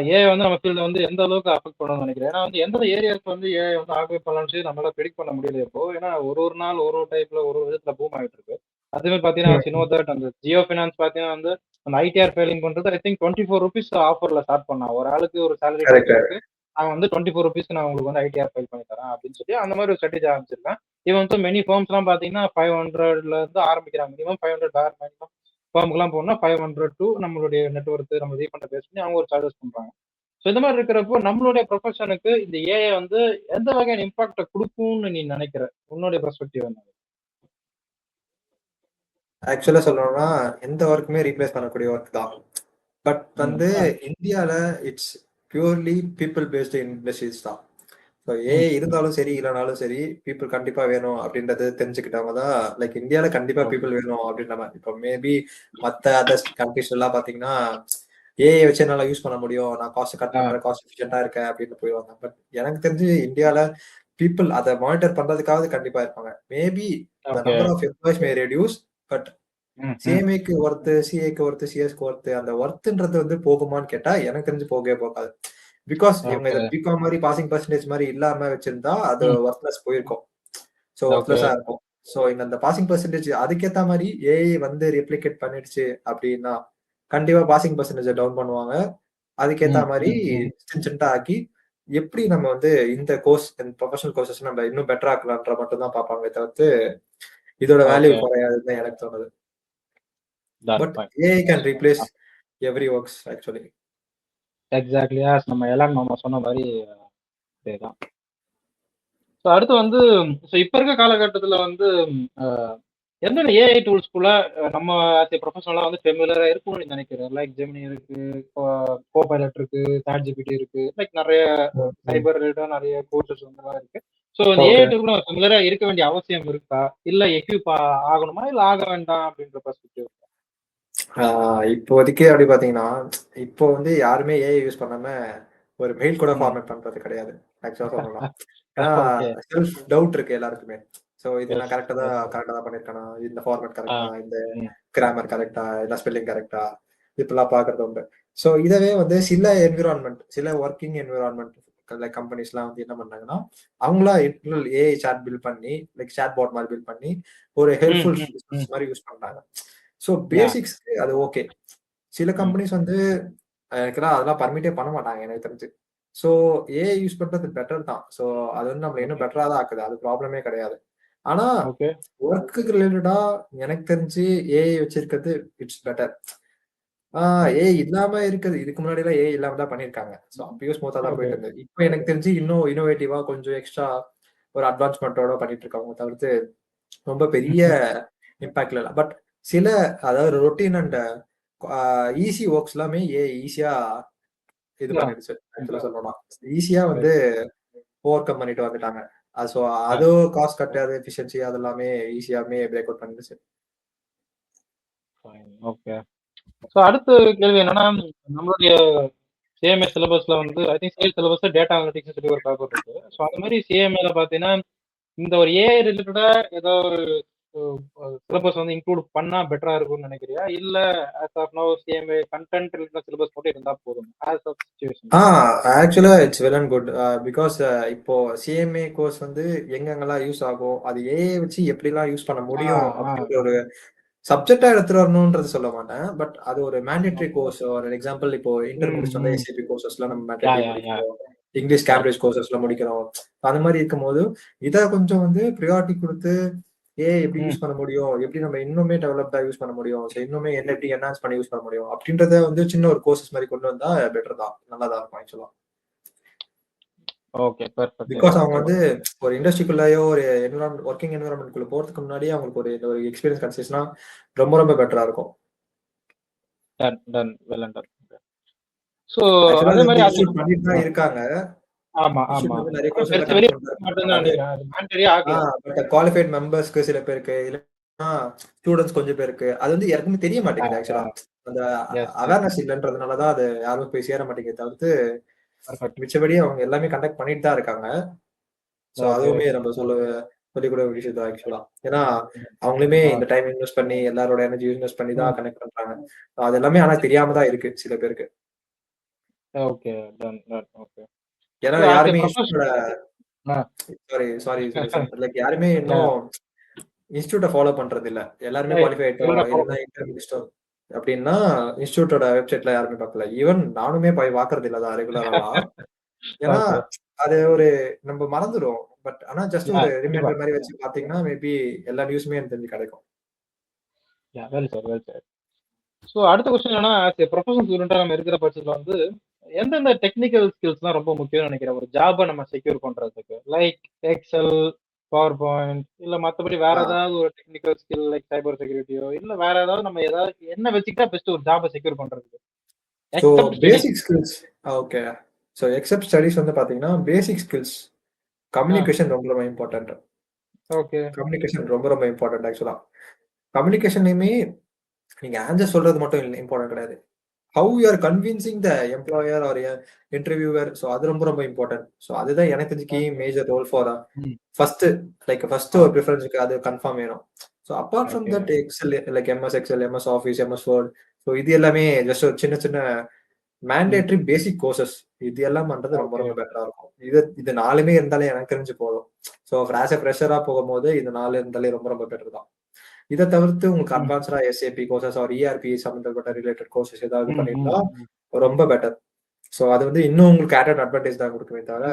ஏஐ வந்து நம்ம ஃபீல்ட வந்து எந்த அளவுக்கு அஃபெக்ட் பண்ணணும்னு நினைக்கிறேன்? ஏன்னா வந்து எந்த ஏரியாவுக்கு வந்து ஏஐ வந்து ஆக்குபை பண்ணலாம்னு சொல்லி நம்மளால ப்ரெடிக்ட் பண்ண முடியல இப்போ. ஏன்னா ஒரு நாள் ஒரு டைப்ல ஒரு விதத்துல பூம் ஆகிட்டு இருக்கு. அதுவே பாத்தீங்கன்னா சினோதட் அந்த ஜியோ ஃபினான்ஸ் பாத்தீங்கன்னா வந்து அந்த ஐடிஆர் ஃபைலிங் பண்றது ஐ திங்க் 24 rupees ஆஃபர்ல ஸ்டார்ட் பண்ணான். ஒரு ஆளுக்கு ஒரு சேலரி இருக்கு, நான் வந்து 24 rupees நான் உங்களுக்கு வந்து ஐடிஆர் ஃபைல் பண்ணி தரேன் அப்படின்னு சொல்லி அந்த மாதிரி ஒரு ஸ்ட்ராட்டஜி ஆரம்பிச்சிருக்கேன். இவன் வந்து மெனி ஃபார்ம்ஸ் எல்லாம் பாத்தீங்கன்னா 500ல இருந்து ஆரம்பிக்கிறாங்க. மினிமம் 500 பேர் மினிமம் ஃபார்முக்குலாம் போனா 500 to நம்மளுடைய நெட்வொர்க் நம்ம ரீஃபண்ட் பேஸ் பண்ணி அவங்க ஒரு சார்ஜஸ் பண்றாங்க. ஸோ இந்த மாதிரி இருக்கிறப்போ நம்மளுடைய ப்ரொஃபஷனுக்கு இந்த ஏஐ வந்து எந்த வகையான இம்பாக்ட கொடுக்கும்னு நீ நினைக்கிற? உன்னுடைய பெர்ஸ்பெக்டிவ் என்ன? ஆக்சுவலா சொல்லணும்னா எந்த ஒர்க்குமே ரீப்ளேஸ் பண்ணக்கூடிய ஒர்க் தான். பட் வந்து இந்தியால it's purely people based industries தான். ஸோ ஏஐ இருந்தாலும் சரி இல்லைனாலும் சரி பீப்புள் கண்டிப்பா வேணும் அப்படின்றது தெரிஞ்சுக்கிட்டவங்க தான் லைக் இந்தியால கண்டிப்பா பீப்புள் வேணும் அப்படின்ற மாதிரி. இப்போ மேபி மற்ற அதர் கண்ட்ரிஸ் எல்லாம் பாத்தீங்கன்னா ஏஐ வச்சு என்னால யூஸ் பண்ண முடியும், நான் காஸ்ட் கட் பண்றேன், காஸ்ட் எஃபிஷியன்டா இருக்கேன் அப்படின்னு போயிடுவாங்க. பட் எனக்கு தெரிஞ்சு இந்தியால பீப்புள் அதை மானிட்டர் பண்றதுக்காவது கண்டிப்பா இருப்பாங்க. Maybe number of employees may reduce but சிஎம்ஏக்கு ஒர்த்து சிஏக்கு ஒர்த்து சிஎஸ்க்கு ஒர்த்து அந்த ஒர்த்துன்றது வந்து போகுமான்னு கேட்டா எனக்கு தெரிஞ்சு போகவே போகாது. பிகாஸ் இவங்க இதை பிகாம் மாதிரி பாசிங் பர்சன்டேஜ் மாதிரி இல்லாம வச்சிருந்தா அது ஒர்த்லெஸ் போயிருக்கும். ஸோ ஒர்த்லெஸ்ஸா இருக்கும். ஸோ இந்த அந்த பாசிங் பர்சன்டேஜ் அதுக்கேற்ற மாதிரி ஏஐ வந்து ரெப்ளிகேட் பண்ணிடுச்சு அப்படின்னா கண்டிப்பா பாசிங் பர்சன்டேஜ் டவுன் பண்ணுவாங்க. அதுக்கேற்ற மாதிரி சின்ன ஆக்கி எப்படி நம்ம வந்து இந்த கோர்ஸ் ப்ரொஃபஷனல் கோர்சஸ் நம்ம இன்னும் பெட்டரா ஆக்கலான்ற மட்டும் தான் பார்ப்பாங்க தவிர்த்து இதோட வேல்யூ குறையாதுன்னு எனக்கு தோணுது. But AI can replace every works actually. Exactly நம்ம எலான் மாமா சொன்ன மாதிரி அதேதான். ஸோ அடுத்து வந்து ஸோ இப்போ இருக்க காலகட்டத்தில் வந்து அஹ், என்னென்ன ஏஐ டூல்ஸ்குள்ள நம்ம ஆஸ் ஏ ப்ரொஃபஷனலாக வந்து ஃபெமிலராக இருக்கும்னு நினைக்கிறேன். லைக் ஜெமினி இருக்கு, கோ பைலட் இருக்கு, சாட் ஜிபிடி இருக்கு, லைக் நிறைய சைபர் ரிலேட்டடாக நிறைய கோர்சஸ் வந்து இருக்கு. ஸோ இந்த ஏஐ ஓகே. டூல் நம்ம ஃபெமிலராக இருக்க வேண்டிய அவசியம் இருக்கா, இல்லை எக்யூப் ஆகணுமா, இல்லை ஆக வேண்டாம் அப்படின்ற பெர்ஸ்பெக்டிவ்? இப்போதைக்கு அப்படி பாத்தீங்கன்னா, இப்போ வந்து யாருமே ஏஐ யூஸ் பண்ணாம ஒரு மெயில் கூட ஃபார்மேட் பண்றது கிடையாது. ஆக்சுவலா சொல்லலாம். ஏன்னா ஓகே. செல்ஃப் டவுட் இருக்கு எல்லாருக்குமே. ஸோ இது நான் எஸ் கரெக்டா எஸ். தான் பண்ணிருக்கேனா, இந்த ஃபார்மேட் ஆ கரெக்டா, இந்த ம் கிராமர் கரெக்டா, இல்ல ஸ்பெல்லிங் கரெக்டா, இப்பெல்லாம் பாக்குறது உண்டு. ஸோ இதவே வந்து சில என்விரான்மெண்ட், சில ஒர்க்கிங் என்விரான்மெண்ட் லைக் கம்பெனிஸ்லாம் வந்து என்ன பண்ணாங்கன்னா, அவங்களா இன்டர்னல் ஏஐ சாட் பில்ட் பண்ணி, லைக் சாட் பாட் மாதிரி பில்ட் பண்ணி ஒரு ம் ஹெல்ப்ஃபுல் ம் ம். மாதிரி யூஸ் பண்றாங்க. ஸோ யா பேசிக்ஸ்க்கு அது ஓகே. சில ம் கம்பெனிஸ் வந்து எனக்குலாம் அதெல்லாம் பர்மிட்டே பண்ண மாட்டாங்க எனக்கு தெரிஞ்சு. ஸோ ஏஐ யூஸ் பண்றது பெட்டர் தான். ஸோ அது வந்து நம்மள இன்னும் ஓகே பெட்டரா தான் ஆக்குது. அது ப்ராப்ளமே கிடையாது. ஆனா ஓகே ஒர்க்குக்கு ரிலேட்டடா எனக்கு தெரிஞ்சு ஏஐ வச்சிருக்கிறது இட்ஸ் பெட்டர். ஏஐ இல்லாம இருக்குது. இதுக்கு முன்னாடி எல்லாம் ஏஐ இல்லாம தான் பண்ணியிருக்காங்க. ஸோ அப்பயும் ஸ்மூத்தா தான் ஓகே. போயிட்டு இருந்தது. இப்போ எனக்கு தெரிஞ்சு இன்னும் இன்னோவேட்டிவா கொஞ்சம் எக்ஸ்ட்ரா ஒரு அட்வான்ஸ்மென்ட்டோட பண்ணிட்டு இருக்காங்க தவிர்த்து ரொம்ப பெரிய இம்பாக்ட்ல இல்ல. பட் சில அதாவது ரொட்டீன் அண்ட் ஈஸி ஒர்க்ஸ் எல்லாமே ஏஐ ஈஸியா இது யா பண்ணிடுச்சு. ஆக்சுவலா சொல்லணும்னா ஈஸியா வந்து ஓவர் கம் பண்ணிட்டு வந்துட்டாங்க. ஸோ யா அது காஸ்ட் கட், அது எஃபிஷியன்சி அது எல்லாமே ஈஸியாமே பிரேக் அவுட் பண்ணிடுச்சு. ஃபைன். ஓகே. ஸோ அடுத்த கேள்வி என்னன்னா, நம்மளுடைய சிஎம்ஏ சிலபஸ்ல வந்து ஐ திங்க் சேல் சிலபஸ்ல டேட்டா அனலிட்டிக்ஸ் சொல்லி ஒரு பேப்பர் இருக்கு. ஸோ அந்த மாதிரி சிஎம்ஏல பார்த்தீங்கன்னா, இந்த ஒரு ஏஐ ரிலேட்டடா ஏதோ ஒரு சிலபஸ் வந்து இன்க்ளூட் பண்ணா பெட்டரா இருக்கும்னு நினைக்கிறியா? இல்ல as of now CMA content related syllabus மட்டும் இருந்தா போதும் ஆஸ் ஆஃப் சிச்சுவேஷன்? ஆக்சுவலா it's well and good. Because இப்போ சிஎம்ஏ கோர்ஸ் வந்து எங்கெங்கெல்லாம் யூஸ் ஆகும், அது ஏஐ வச்சு எப்படிலாம் யூஸ் பண்ண ஆ முடியும் ஆ அப்படின்ற ஒரு சப்ஜெக்டா எடுத்துட்டு வரணும்ன்றது சொல்ல மாட்டேன். பட் அது ஒரு மேண்டேட்டரி கோர்ஸ். ஒரு எக்ஸாம்பிள் இப்போ இன்டர் ம் முடிச்சுட்டு வந்தா ம். எஸ்ஏபி கோர்சஸ்லாம் நம்ம யா மேண்டேட்டரி யா யா முடிக்கிறோம். English correct. கேம்பிரிட்ஜ் கோர்சஸ்ல முடிக்கிறோம். அந்த மாதிரி இருக்கும்போது இதை கொஞ்சம் வந்து ப்ரியாரிட்டி கொடுத்து ஏஐ எப்படி ம் யூஸ் பண்ண முடியும், எப்படி நம்ம இன்னுமே டெவலப்டா யூஸ் பண்ண முடியும், ஸோ இன்னுமே என்ன எப்படி என்ஹான்ஸ் பண்ணி யூஸ் பண்ண முடியும் அப்படின்றத வந்து சின்ன ஒரு கோர்சஸ் மாதிரி கொண்டு வந்தா பெட்டர் தான், நல்லா தான் இருக்கும் ஆக்சுவலா. Okay perfect. பிகாஸ் அவங்க வந்து ஒரு இண்டஸ்ட்ரிக்குள்ளேயோ ஒரு ஒர்க்கிங் என்விரான்மெண்ட்குள்ள போறதுக்கு முன்னாடியே அவங்களுக்கு ஒரு எக்ஸ்பீரியன்ஸ் கிடைச்சிச்சுன்னா ரொம்ப ரொம்ப பெட்டரா இருக்கும். Done done well and ton. So ஆக்சுவலா அதே அது மாதிரி வந்து அது இன்ஸ்டியூட் பண்ணிட்டு தான் இருக்காங்க. ஆமா ஆமா. இன்ஸ்டியூட் வந்து நிறைய ஆனா கோர்சஸ்ல பெருசா வெளிய கண்டக்ட் பண்றாங்க. மாட்டேன்னு பட் அது நினைக்கிறேன். அது மேண்டரியே ஆகல. பட் குவாலிஃபைட் மெம்பர்ஸ்க்கு சில பேருக்கு, இல்லைன்னா ஸ்டூடெண்ட்ஸ் கொஞ்சம் பேருக்கு அது வந்து யாருக்குமே தெரிய மாட்டேங்குது ஆக்சுவலா. அந்த எஸ் எஸ். அவேர்னஸ் இல்லைன்றதுனாலதான் அது யாரும் போய் சேர மாட்டேங்குது தவிர்த்து பெர்ஃபெக்ட். மிச்சபடி அவங்க எல்லாமே கண்டக்ட் பண்ணிட்டு தான் இருக்காங்க. So okay. அதுவுமே நம்ம சொல்லிக்கூட ஒரு விஷயம் தான் ஆக்சுவலா. ஏன்னா அவங்களுமே இந்த டைம் இன்வெஸ்ட் பண்ணி எல்லாரோட எனர்ஜி இன்வெஸ்ட் பண்ணி தான் கனெக்ட் பண்றாங்க. அது எல்லாமே ஆனா தெரியாம தான் இருக்கு சில பேருக்கு. Okay done done. ஓகே. ஏன்னா ஸோ ஆஸ் ஏ யாருமே ப்ரொஃபஷனல். சாரி லைக் யாருமே இன்னும் இன்ஸ்டியூட்டை ஃபாலோ பண்றது இல்ல. எல்லாருமே குவாலிஃபை ஆயிட்டோம் இல்லைன்னா இன்டர்வியூ முடிச்சிட்டோம் அப்படின்னா இன்ஸ்டியூட்டோட வெப்சைட்ல யாருமே பார்க்கல. ஈவன் நானுமே போய் பார்க்கறது இல்ல தான் ரெகுலராலாம். ஏன்னா அது ஒரு நம்ம மறந்துடும். பட் ஆனா ஜஸ்ட் ஒரு ரிமைண்டர் மாதிரி வச்சு பாத்தீங்கன்னா மேபி எல்லா நியூஸுமே எனக்கு தெரிஞ்சு கிடைக்கும். Well sir well sir. So அடுத்த கொஸ்டின் என்னன்னா, ஆஸ் ஏ ப்ரொஃபஷனல் ஸ்டூடெண்டா நம்ம இருக்கிற பட்சத்தில் வந்து எந்தெந்த டெக்னிக்கல் ஸ்கில்ஸ்லாம் ரொம்ப முக்கியம்னு நினைக்கிறேன் ஒரு ஜாபை நம்ம செக்யூர் பண்றதுக்கு? லைக் எக்ஸல், பவர் பாயிண்ட், இல்ல மத்தபடி வேற ஏதாவது ஒரு டெக்னிக்கல் ஸ்கில் லைக் சைபர் செக்யூரிட்டியோ, இல்ல வேற ஏதாவது நம்ம ஏதாவது என்ன வச்சுக்கிட்டா பெஸ்ட் ஒரு ஜாபை செக்யூர் பண்றதுக்கு? So accept study. பேசிக் skills. Okay. So accept studies வந்து பாத்தீங்கன்னா பேசிக் ஸ்கில்ஸ் கம்யூனிகேஷன் ரொம்ப ரொம்ப இம்பார்ட்டன்ட். ஓகே. கம்யூனிகேஷன் ரொம்ப ரொம்ப இம்பார்ட்டன்ட் ஆக்சுவலா. கம்யூனிகேஷன்லயுமே நீங்க ஆன்சர் சொல்றது மட்டும் இம்பார்ட்டன்ட் கிடையாது. How you are convincing the employer or interviewer. So அது ரொம்ப ரொம்ப இம்பார்ட்டன்ட். ஸோ அதுதான் எனக்கு தெரிஞ்சு key major role for first ஒரு ப்ரிஃபரன்ஸுக்கு அது கன்ஃபார்ம் வேணும். So apart from that Excel like MS Excel, MS Office, MS Word, so இது எல்லாமே ஜஸ்ட் ஒரு சின்ன சின்ன மேண்டேட்டரி பேசிக் கோர்சஸ். இது எல்லாம் பண்றது ரொம்ப ரொம்ப பெட்டரா இருக்கும். இது நாலுமே இருந்தாலே எனக்கு தெரிஞ்சு போதும். ஸோ ஆஸ் எ ஃப்ரெஷரா போகும்போது இது 4 இருந்தாலே ரொம்ப ரொம்ப பெட்டர் தான். இதை தவிர்த்து உங்களுக்கு அட்வான்ஸ்டா எஸ்ஏபி கோர்சஸ் ஆர் இஆர்பி சம்பந்தப்பட்ட ரிலேட்டட் கோர்சஸ் ஏதாவது பண்ணிருந்தா ரொம்ப பெட்டர். ஸோ அது வந்து இன்னும் உங்களுக்கு ஆடட் அட்வான்டேஜ் தான் கொடுக்குமே தவிர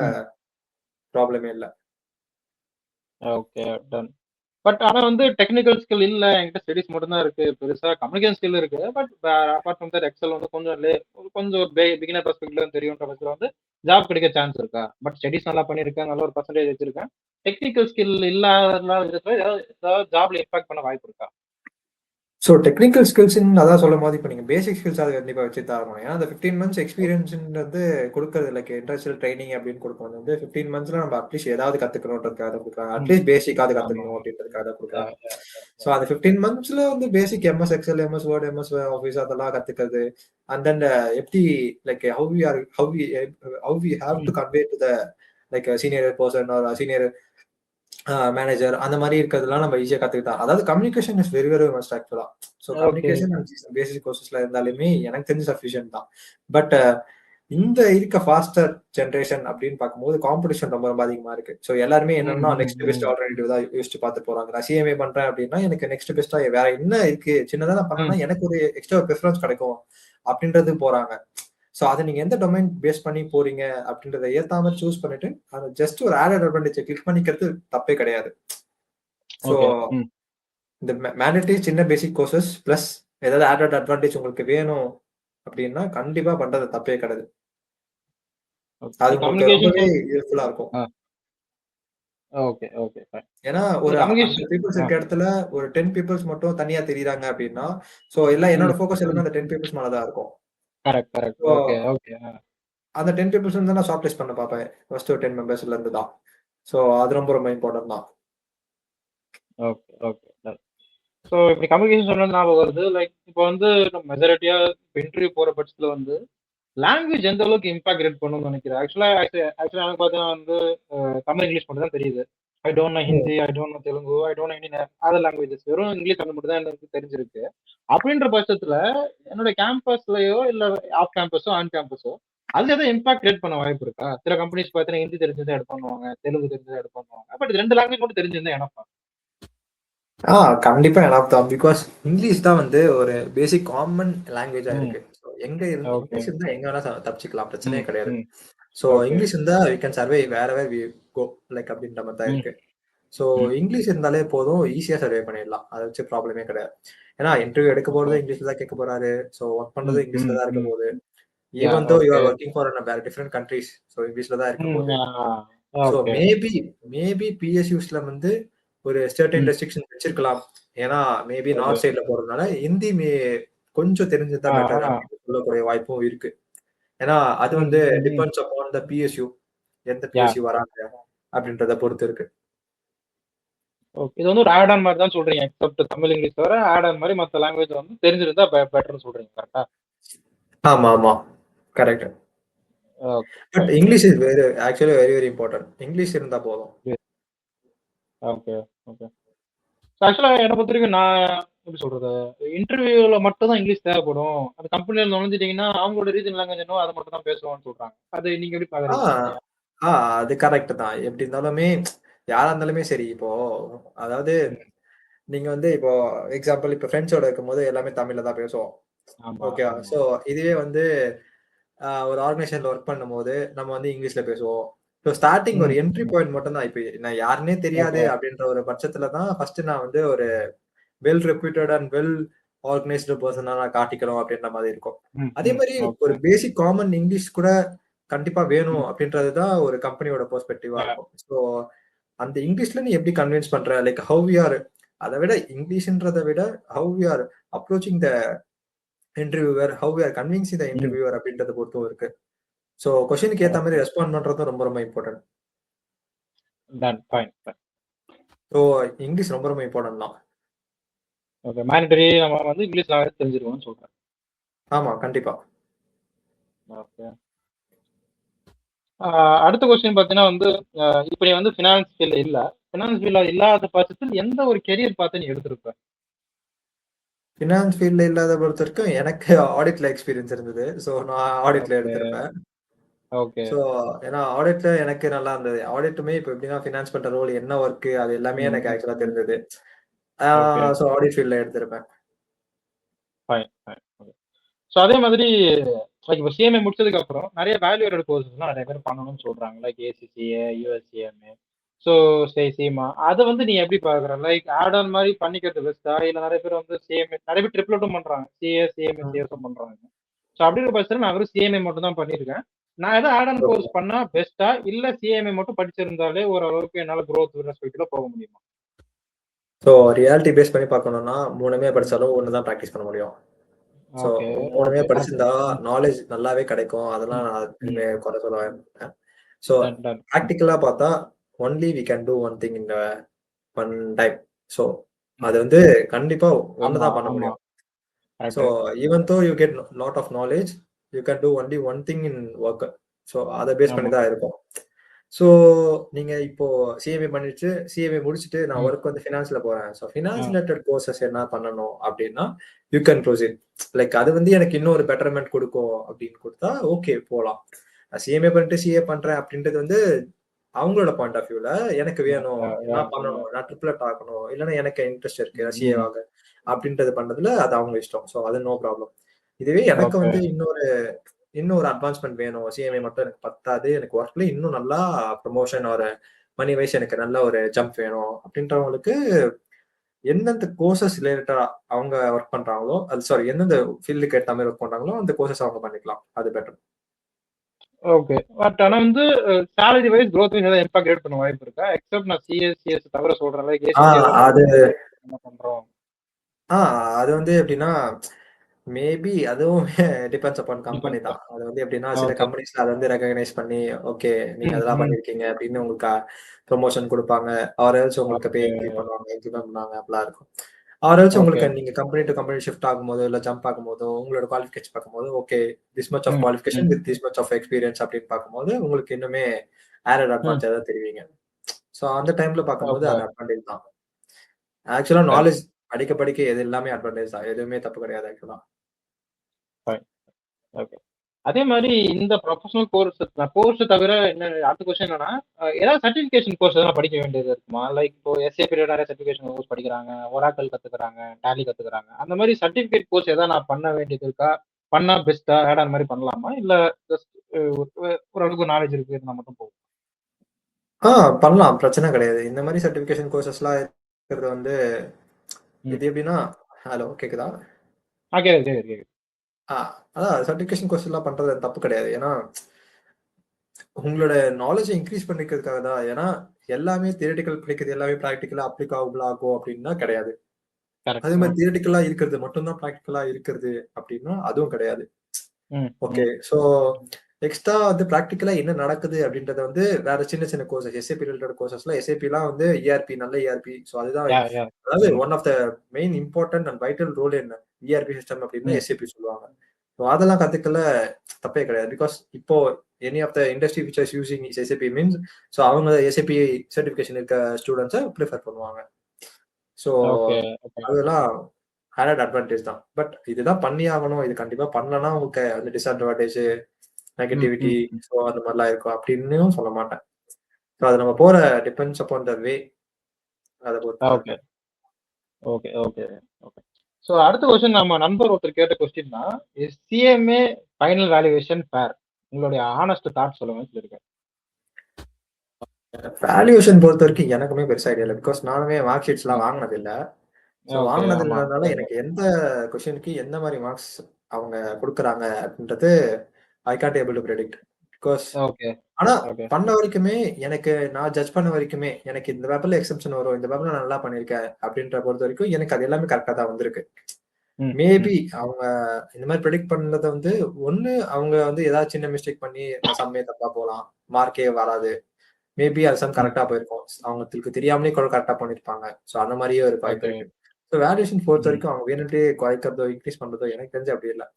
ப்ராப்ளமே இல்லை. Okay done. பட் ஆனா வந்து டெக்னிக்கல் ஸ்கில் இல்ல. என்கிட்ட ஸ்டடீஸ் மட்டும் தான் இருக்கு. பெருசா கம்யூனிகேஷன் ஸ்கில் இருக்கு. But apart from that Excel வந்து கொஞ்சம் கொஞ்சம் ஒரு பிகினர் பெர்ஸ்பெக்டிவ்ல தெரியுன்ற பட்சத்துல வந்து ஜாப் கிடைக்க சான்ஸ் இருக்கா? பட் ஸ்டடீஸ் நல்லா பண்ணியிருக்கேன். நல்ல ஒரு பெர்சன்டேஜ் வச்சிருக்கேன். டெக்னிக்கல் ஸ்கில் இல்லாத விதத்துல ஏதாவது ஜாப்ல இம்பாக்ட் பண்ண வாய்ப்பு இருக்கா? ஸோ டெக்னிக்கல் ஸ்கில்ஸ்ன்னு அதான் சொல்லும்போது இப்போ நீங்கள் பேசிக் ஸ்கில்ஸ் அதை கண்டிப்பாக வச்சு தான் ஆகணும். ஏன்னா அந்த 15 months எக்ஸ்பீரியன்ஸ்ன்றது கொடுக்கறது லைக் இண்டஸ்ட்ரியல் ட்ரைனிங் அப்படின்னு கொடுக்குறது வந்து 15 monthsல நம்ம அட்லீஸ்ட் ஏதாவது கற்றுக்கணுன்றதுக்காக தான் கொடுக்குறாங்க. அட்லீஸ்ட் பேசிக்காவது கற்றுக்கணும் அப்படின்றதுக்காக தான் கொடுக்குறாங்க. ஸோ அந்த 15 monthsல வந்து basic MS Excel, MS Word, MS Office அதெல்லாம் கற்றுக்கிறது. அண்ட் தென் எப்படி like how we have to convey to the like senior person or senior manager அந்த மாதிரி இருக்கிறதுலாம் நம்ம ஈஸியாக கற்றுக்கிட்டோம். அதாவது communication is very very must ஆக்சுவலா. ஸோ கம்யூனிகேஷன் பேசிக் கோர்சஸ்ல இருந்தாலுமே எனக்கு தெரிஞ்சு சஃபிஷியன்ட் தான். பட் இந்த இருக்க ஃபாஸ்டர் ஜென்ரேஷன் அப்படின்னு பார்க்கும்போது காம்படிஷன் ரொம்ப ரொம்ப அதிகமா இருக்கு. ஸோ எல்லாருமே என்னன்னா நெக்ஸ்ட் பெஸ்ட் ஆல்டர்னேட்டிவ் தான் யோசிச்சு பார்த்து போறாங்க. நான் சிஎம்ஏ பண்றேன் அப்படின்னா எனக்கு நெக்ஸ்ட் பெஸ்டா வேற என்ன இருக்கு, சின்னதா நான் பண்ணேன்னா எனக்கு ஒரு எக்ஸ்ட்ரா ப்ரிஃபரன்ஸ் கிடைக்கும் அப்படின்றது போறாங்க. ஸோ அதை நீங்க எந்த டொமைன் பேஸ் பண்ணி போறீங்க அப்படின்றத ஏத்தாம சூஸ் பண்ணிட்டு அதை ஜஸ்ட் ஒரு ஆடட் அட்வான்டேஜ் கிளிக் பண்ணிக்கிறது தப்பே கிடையாது. ஸோ இந்த மேண்டேட்டரி சின்ன பேசிக் கோர்சஸ் பிளஸ் ஏதாவது ஆடட் அட்வான்டேஜ் உங்களுக்கு வேணும் அப்படின்னா கண்டிப்பா பண்றது தப்பே கிடையாது. அது உங்களுக்கு ரொம்பவே யூஸ்ஃபுல்லா இருக்கும். ஏன்னா ஒரு 100 பீப்புள்ஸ் இருக்க இடத்துல ஒரு 10 பீப்புள்ஸ் மட்டும் தனியா தெரியுறாங்க அப்படின்னா சோ எல்லாம் என்னோட ஃபோக்கஸ் எல்லாமே அந்த 10 பீப்புள்ஸ் மேல தான் இருக்கும். அந்த 10 பீப்புள்ஸ் வந்து நான் ஷார்ட் லிஸ்ட் பண்ண பார்ப்பேன். ஃபர்ஸ்ட் 10 மெம்பர்ஸ்ல இருந்து தான். சோ அது ரொம்ப ரொம்ப இம்பார்ட்டன்ட் தான். ஸோ இப்படி கம்யூனிகேஷன் சொன்னது ஞாபகம் வருது. லைக் இப்போ வந்து மெஜாரிட்டியா இன்டர்வியூ போற பட்சத்துல வந்து லாங்குவேஜ் எந்த அளவுக்கு இம்பாக்ட் கிரியேட் பண்ணணும்னு நினைக்கிறேன். ஆக்சுவலா எனக்கு பார்த்தீங்கன்னா வந்து தமிழ் இங்கிலீஷ் மட்டும் தான் தெரியுது. I don't know Hindi, I don't know Telugu, I don't know any other languages. வெறும் இங்கிலீஷ் தமிழ் மட்டும் தான் எனக்கு தெரிஞ்சிருக்கு. அப்படின்ற பட்சத்துல என்னோட கேம்பஸ்லயோ இல்ல ஆஃப் கேம்பஸோ ஆன் கேம்பஸோ அதுல ஏதாவது இம்பாக்ட் கிரியேட் பண்ண வாய்ப்பு இருக்கா? சில கம்பெனிஸ் பார்த்தீங்கன்னா ஹிந்தி தெரிஞ்சதை எடுத்து பண்ணுவாங்க, தெலுங்கு தெரிஞ்சதை எடுத்து பண்ணுவாங்க. பட் இது 2 லாங்குவேஜ் மட்டும் தெரிஞ்சிருந்தா எனப்பா? கண்டிப்பா எனப் தான். பிகாஸ் இங்கிலீஷ் தான் வந்து ஒரு பேசிக் காமன் லாங்குவேஜா இருக்கு. எங்க இருந்து இங்கிலீஷ் இருந்தா எங்க வேணா தப்பிச்சுக்கலாம், பிரச்சனையே கிடையாது. ஸோ இங்கிலீஷ் இருந்தா we can survive wherever we go like அப்படின்ற மாதிரி தான் இருக்கு. ஸோ இங்கிலீஷ் இருந்தாலே போதும், ஈஸியா சர்வே பண்ணிடலாம். அதை வச்சு ப்ராப்ளமே கிடையாது. ஏன்னா இன்டர்வியூ எடுக்க போறது இங்கிலீஷ்ல தான் கேட்க போறாரு. ஸோ ஒர்க் பண்றது இங்கிலீஷ்ல தான் இருக்க போகுது. Even though you are working for வேற டிஃப்ரெண்ட் கண்ட்ரீஸ், ஸோ இங்கிலீஷ்ல தான் இருக்க போகுது. ஸோ மேபி பிஎஸ்யூஸ்ல வந்து ஒரு சர்டன் ரெஸ்ட்ரிக்ஷன் வச்சிருக்கலாம். ஏன்னா மேபி நார்த் சைட்ல போறதுனால ஹிந்தி கொஞ்சம் தெரிஞ்சதா பெட்டர் அப்படின்னு சொல்லக்கூடிய வாய்ப்பும் இருக்கு. ஏன்னா அது வந்து டிபெண்ட்ஸ் அப்பான் த பிஎஸ்யூ, எந்த பிஎஸ்யூ வராங்க அப்படின்றத பொறுத்து இருக்கு. இது வந்து ஒரு ஆட் ஆன் மாதிரி தான் சொல்றீங்க. எக்ஸப்ட் தமிழ் இங்கிலீஷ் தவிர ஆட் ஆன் மாதிரி மற்ற லாங்குவேஜ் வந்து தெரிஞ்சிருந்தா பெட்டர்னு சொல்றீங்க. கரெக்டா? ஆமா correct. But English is very actually very very important. English இருந்தா போதும். ஓகே. ஆக்சுவலா என்னை பொறுத்த வரைக்கும் நான் எப்படி சொல்றது, இன்டர்வியூல மட்டும் தான் இங்கிலீஷ் தேவைப்படும். அந்த கம்பெனியில நுழைஞ்சிட்டீங்கன்னா அவங்களோட ரீஜன் லாங்குவேஜ் என்னவோ அதை மட்டும் தான் பேசுவான்னு சொல்றாங்க. அது நீங்க எப்படி பாக்குறீங்க? அது கரெக்ட் தான். எப்படி இருந்தாலுமே யாரா இருந்தாலுமே சரி. இப்போ அதாவது நீங்க வந்து இப்போ எக்ஸாம்பிள் இப்போ ஃப்ரெண்ட்ஸோட இருக்கும்போது எல்லாமே தமிழ்ல தான் பேசுவோம். ஓகேவா? ஸோ இதுவே வந்து ஒரு ஆர்கனைசேஷன்ல ஒர்க் பண்ணும்போது நம்ம வந்து இங்கிலீஷ்ல பேசுவோம். ஸோ ஸ்டார்டிங் ஒரு என்ட்ரி பாயிண்ட் மட்டும் தான். இப்போ நான் யாருன்னே தெரியாது அப்படின்ற ஒரு பட்சத்துல தான் ஃபர்ஸ்ட் நான் வந்து ஒரு well reputed and well organised பர்சனா நான் காட்டிக்கணும் அப்படின்ற மாதிரி இருக்கும். அதே மாதிரி ஒரு பேசிக் காமன் இங்கிலீஷ் கூட கண்டிப்பா வேணும் அப்படின்றதுதான் ஒரு கம்பெனியோட பெர்ஸ்பெக்டிவா இருக்கும். ஸோ அந்த இங்கிலீஷ்ல நீ எப்படி கன்வின்ஸ் பண்ற, லைக் ஹவ் யூ ஆர், அதை விட இங்கிலீஷ்ன்றதை விட how you are approaching the interviewer, how you are convincing the interviewer அப்படின்றத பொறுத்தும் இருக்கு. ஸோ கொஸ்டினுக்கு ஏற்ற மாதிரி ரெஸ்பாண்ட் பண்றதும் ரொம்ப ரொம்ப இம்பார்ட்டன்ட். ஸோ இங்கிலீஷ் ரொம்ப ரொம்ப இம்பார்ட்டன்ட் தான். ஓகே, மேண்டட்டரி நம்ம வந்து இங்கிலீஷ் லாங்குவேஜ் தெரிஞ்சிருக்கணும்னு சொல்றேன். ஆமா கண்டிப்பா. ஓகே. அடுத்த கொஸ்டின் பார்த்தீங்கன்னா வந்து இப்போ நீ வந்து ஃபினான்ஸ் ஃபீல்டு இல்லை, ஃபினான்ஸ் ஃபீல்டில் இல்லாத பட்சத்தில் எந்த ஒரு கெரியர் பார்த்து நீ எடுத்திருப்ப? ஃபினான்ஸ் ஃபீல்ட்ல இல்லாத பொறுத்த வரைக்கும் எனக்கு ஆடிட்ல எக்ஸ்பீரியன்ஸ் இருந்தது. ஸோ நான் ஆடிட்ல எடுத்திருப்பேன். ஓகே. ஸோ ஏன்னா ஆடிட்ல எனக்கு நல்லா இருந்தது. ஆடிட்டுமே இப்போ எப்படின்னா ஃபினான்ஸ் பண்ற ரோல் என்ன ஒர்க் அது எல்லாமே எனக்கு ஆக்சுவலா தெரிஞ்சது. ஸோ ஆடிட் ஃபீல்ட்ல எடுத்திருப்பேன். ஸோ அதே மாதிரி லைக் இப்போ சிஎம்ஏ முடிச்சதுக்கு அப்புறம் நிறைய வேல்யூ ஆடட் கோர்சஸ்லாம் நிறைய பேர் பண்ணணும்னு சொல்றாங்க. Like ACCA, யூஎஸ்சிஎம்ஏ. ஸோ சரி சீமா அதை வந்து நீ எப்படி பாக்குற? லைக் ஆட் ஆன் மாதிரி பண்ணிக்கிறது பெஸ்ட்டா, இல்ல நிறைய பேர் வந்து சிஎம்ஏ நிறைய பேர் ட்ரிப்ளட்டும் பண்றாங்க, சிஎம்ஏ சிஎஸும் பண்றாங்க. ஸோ அப்படிங்கிற பட்சத்தில் நான் வெறும் சிஎம்ஏ மட்டும் தான் பண்ணியிருக்கேன். நான் ஏதாவது ஆட் ஆன் கோர்ஸ் பண்ணா பெஸ்ட்டா, இல்ல சிஎம்ஏ மட்டும் படிச்சிருந்தாலே ஓரளவுக்கு என்னால growth ரெஸ்பெக்ட்ல போக முடியுமா? ஸோ ரியாலிட்டி பேஸ் பண்ணி பார்க்கணும்னா 3மே படிச்சாலும் ஒன்று தான் ப்ராக்டிஸ் பண்ண முடியும். ஸோ ஓகே 3மே ஓகே படிச்சிருந்தா நாலேஜ் நல்லாவே கிடைக்கும். அதெல்லாம் நான் எதுவுமே குறை சொல்ல வேண்டாம். ஸோ டன் டன் ப்ராக்டிக்கலாக பார்த்தா only we can do one thing in one time. So அது வந்து கண்டிப்பா ஒன்று ஆமா தான் பண்ண ஆமா முடியும். So correct even though you get lot of knowledge, you can do only one thing in work. So அதை பேஸ் பண்ணி ஆமா தான் இருக்கும். ஸோ நீங்க இப்போ சிஎம்ஏ பண்ணிட்டு சிஎம்ஏ முடிச்சுட்டு நான் ம் ஒர்க் வந்து ஃபினான்ஸ்ல போறேன். ஸோ ஃபினான்ஸ் ஆ ரிலேட்டட் கோர்சஸ் என்ன பண்ணணும் அப்படின்னா யூ கேன் ப்ரொசீட். லைக் அது வந்து எனக்கு இன்னொரு பெட்டர்மெண்ட் கொடுக்கும் அப்படின்னு கொடுத்தா ஓகே போகலாம். சிஎம்ஏ பண்ணிட்டு சிஏ பண்றேன் அப்படின்றது வந்து அவங்களோட பாயிண்ட் ஆஃப் வியூல எனக்கு வேணும், நான் பண்ணணும், நான் ட்ரிப்ளட் ஆகணும், இல்லைன்னா எனக்கு இன்ட்ரெஸ்ட் இருக்கு சிஏ ஆக அப்படின்றது பண்றதுல அது அவங்க இஷ்டம். ஸோ அது நோ ப்ராப்ளம். இதுவே எனக்கு ஓகே வந்து இன்னொரு அட்வான்ஸ்மெண்ட் வேணும், சிஎம்ஏ மட்டும் எனக்கு பத்தாது, எனக்கு ஒர்க்ல இன்னும் நல்லா ப்ரமோஷன் ஒரு மணி வைஸ் எனக்கு நல்ல ஒரு ஜம்ப் வேணும் அப்படின்றவங்களுக்கு எந்தெந்த கோர்சஸ் ரிலேட்டடா அவங்க ஒர்க் பண்றாங்களோ, அது சாரி எந்தெந்த ஃபீல்டுக்கு ஏற்ற மாதிரி ஒர்க் பண்றாங்களோ அந்த கோர்சஸ் அவங்க பண்ணிக்கலாம். அது பெட்டர். ஓகே. பட் ஆனா வந்து சேலரி வைஸ் growth வைஸ் ஏதாவது இம்பாக்ட் கிரியேட் பண்ண வாய்ப்பு இருக்கா? எக்ஸப்ட் நான் சிஎஸ் தவிர சொல்றேன். லைக் ஏசிசி அது என்ன பண்றோம்? அது வந்து எப்படின்னா மேபி அதுவும் டிபெண்ட்ஸ் அப்பான் கம்பெனி டிபெண்ட்ஸ் தான். அது வந்து எப்படின்னா சில ஓகே கம்பெனிஸ்ல அதை வந்து ரெகக்னைஸ் பண்ணி ஓகே நீங்க ம் அதெல்லாம் ம் பண்ணிருக்கீங்க அப்படின்னு உங்களுக்கு ப்ரொமோஷன் கொடுப்பாங்க. ஆர்எல்ஸ் உங்களுக்கு பே ஓகே இன்க்ரீஸ் பண்ணுவாங்க, இன்க்ரிமெண்ட் பண்ணுவாங்க, அப்படிலாம் இருக்கும். ஆர்எல்ஸ் ஓகே உங்களுக்கு நீங்க கம்பெனி டு கம்பெனி ஷிஃப்ட் ஆகும்போது இல்ல ஜம்ப் ஆகும்போதோ உங்களோட குவாலிஃபிகேஷன் பார்க்கும்போது okay this much of hmm qualification hmm with this much of experience அப்படின்னு பார்க்கும்போது உங்களுக்கு இன்னுமே ஆடட் ம் அட்வான்டேஜ் தான் தெரிவிங்க. ஸோ அந்த டைம்ல பார்க்கும்போது ஓகே அது அட்வான்டேஜ் தான். ஆக்சுவலா சரி நாலேஜ் படிக்க படிக்க எது எல்லாமே அட்வான்டேஜ் தான், எதுவுமே தப்பு கிடையாது ஆக்சுவலா. Fine okay. அதே மாதிரி இந்த ப்ரொஃபஷனல் கோர்ஸ் தவிர என்ன அடுத்த கொஸ்டின் என்னன்னா, ஏதாவது சர்டிஃபிகேஷன் கோர்ஸ் எதாவது படிக்க வேண்டியது இருக்குமா? லைக் இப்போ எஸ்ஏபி நிறைய சர்டிஃபிகேஷன் கோர்ஸ் படிக்கிறாங்க, ஒராக்கல் கத்துக்கிறாங்க, டேலி கத்துக்கிறாங்க. அந்த மாதிரி சர்டிஃபிகேட் கோர்ஸ் ஏதாவது நான் பண்ண வேண்டியது இருக்கா? பண்ணா பெஸ்ட்டா ஆட் ஆன் மாதிரி பண்ணலாமா? இல்ல ஜஸ்ட் ஓரளவுக்கு நாலேஜ் இருக்கு இருந்தா மட்டும் போதும்? பண்ணலாம். பிரச்சனை கிடையாது. இந்த மாதிரி சர்டிஃபிகேஷன் கோர்சஸ்லாம் இருக்கிறது வந்து ம். இது எப்படின்னா ஹலோ கேக்குதா? கேக்குது கேக்குது கேக்குது. ஆ அதான் சர்டிஃபிகேஷன் கோர்ஸ் எல்லாம் பண்றது தப்பு கிடையாது. ஏன்னா உங்களோட நாலேஜை இன்க்ரீஸ் பண்ணிக்கிறதுக்காக தான். ஏன்னா எல்லாமே தியரிட்டிக்கல் படிக்கிறது எல்லாமே ப்ராக்டிக்கலா அப்ளிகபிள் ஆகும் அப்படின்னா கிடையாது. அதே கரெக்ட். மாதிரி தியரிட்டிக்கலா இருக்கிறது மட்டும்தான் ப்ராக்டிக்கலா இருக்கிறது அப்படின்னா அதுவும் கிடையாது. ம் ஓகே. ம் ஸோ எக்ஸ்ட்ரா வந்து ப்ராக்டிக்கலா என்ன நடக்குது அப்படின்றத வந்து வேற சின்ன சின்ன கோர்சஸ் எஸ்ஏபி ரிலேட்டட் கோர்சஸ்ல எஸ்ஏபிலாம் வந்து இஆர்பி நல்ல இஆர்பி. ஸோ அதுதான் யா யா அதாவது ம் one of the main important and vital role என்ன இஆர்பி சிஸ்டம் அப்படின்னா ம் எஸ்ஏபி சொல்லுவாங்க. ஸோ அதெல்லாம் கத்துக்கல தப்பே கிடையாது. பிகாஸ் இப்போ any of the industry which is using SAP means so அவங்க எஸ்ஏபி சர்டிஃபிகேஷன் இருக்க ஸ்டூடெண்ட்ஸை ப்ரிஃபர் பண்ணுவாங்க. ஸோ ஓகே ஓகே அதெல்லாம் ஆடட் அட்வான்டேஜ் தான். பட் இதுதான் பண்ணி ஆகணும், இது கண்டிப்பா பண்ணலன்னா உங்களுக்கு வந்து டிஸ்அட்வான்டேஜ் ம் நெகட்டிவிட்டி ம் ம் ஸோ அந்த மாதிரிலாம் இருக்கும் அப்படின்னு சொல்ல மாட்டேன். ஸோ அது நம்ம போற டிபெண்ட்ஸ் அப்பான் த வே, அதை பொறுத்து தான் ஓகே இருக்கு. Okay okay okay. ஸோ அடுத்த கொஸ்டின் நம்ம நண்பர் ஒருத்தர் கேட்ட கொஸ்டின் தான், is CMA final valuation fair? உங்களுடைய ஆனஸ்ட் தாட் சொல்லுங்கன்னு சொல்லியிருக்கேன். வேல்யூவேஷன் பொறுத்த வரைக்கும் எனக்குமே பெருசா ஐடியா இல்லை. பிகாஸ் நானுமே மார்க் ஷீட்ஸ்லாம் ம் வாங்கினது இல்லை. ஸோ ஓகே வாங்கினது ஆமா இல்லாதனால ஓகே எனக்கு எந்த கொஸ்டினுக்கு எந்த மாதிரி மார்க்ஸ் அவங்க கொடுக்குறாங்க அப்படின்றது I can't able to predict. Because okay ஆனா ஓகே பண்ண வரைக்குமே எனக்கு நான் ஜட்ஜ் பண்ண வரைக்குமே எனக்கு இந்த பேப்பர்ல எக்ஸம்ஷன் வரும், இந்த பேப்பர்ல நான் நல்லா பண்ணியிருக்கேன் அப்படின்ற பொறுத்த வரைக்கும் எனக்கு அது எல்லாமே கரெக்டா தான் வந்திருக்கு. ம் ம் மேபி அவங்க இந்த மாதிரி ப்ரெடிக்ட் பண்ணதை வந்து ஒண்ணு அவங்க வந்து ஏதாவது சின்ன மிஸ்டேக் பண்ணி சம்மே தப்பா போகலாம், மார்க்கே வராது. மேபி அது சம் ம் கரெக்டா போயிருக்கும், அவங்களுக்கு தெரியாமலே கூட கரெக்டா பண்ணிருப்பாங்க. ஸோ அந்த மாதிரியே ஒரு வாய்ப்பு ஓகே இருக்கு. ஸோ வேல்யூஷன் பொறுத்த ம் வரைக்கும் அவங்க வேணுட்டே குறைக்கிறதோ இன்க்ரீஸ் பண்றதோ எனக்கு தெரிஞ்சு அப்படி இல்லை.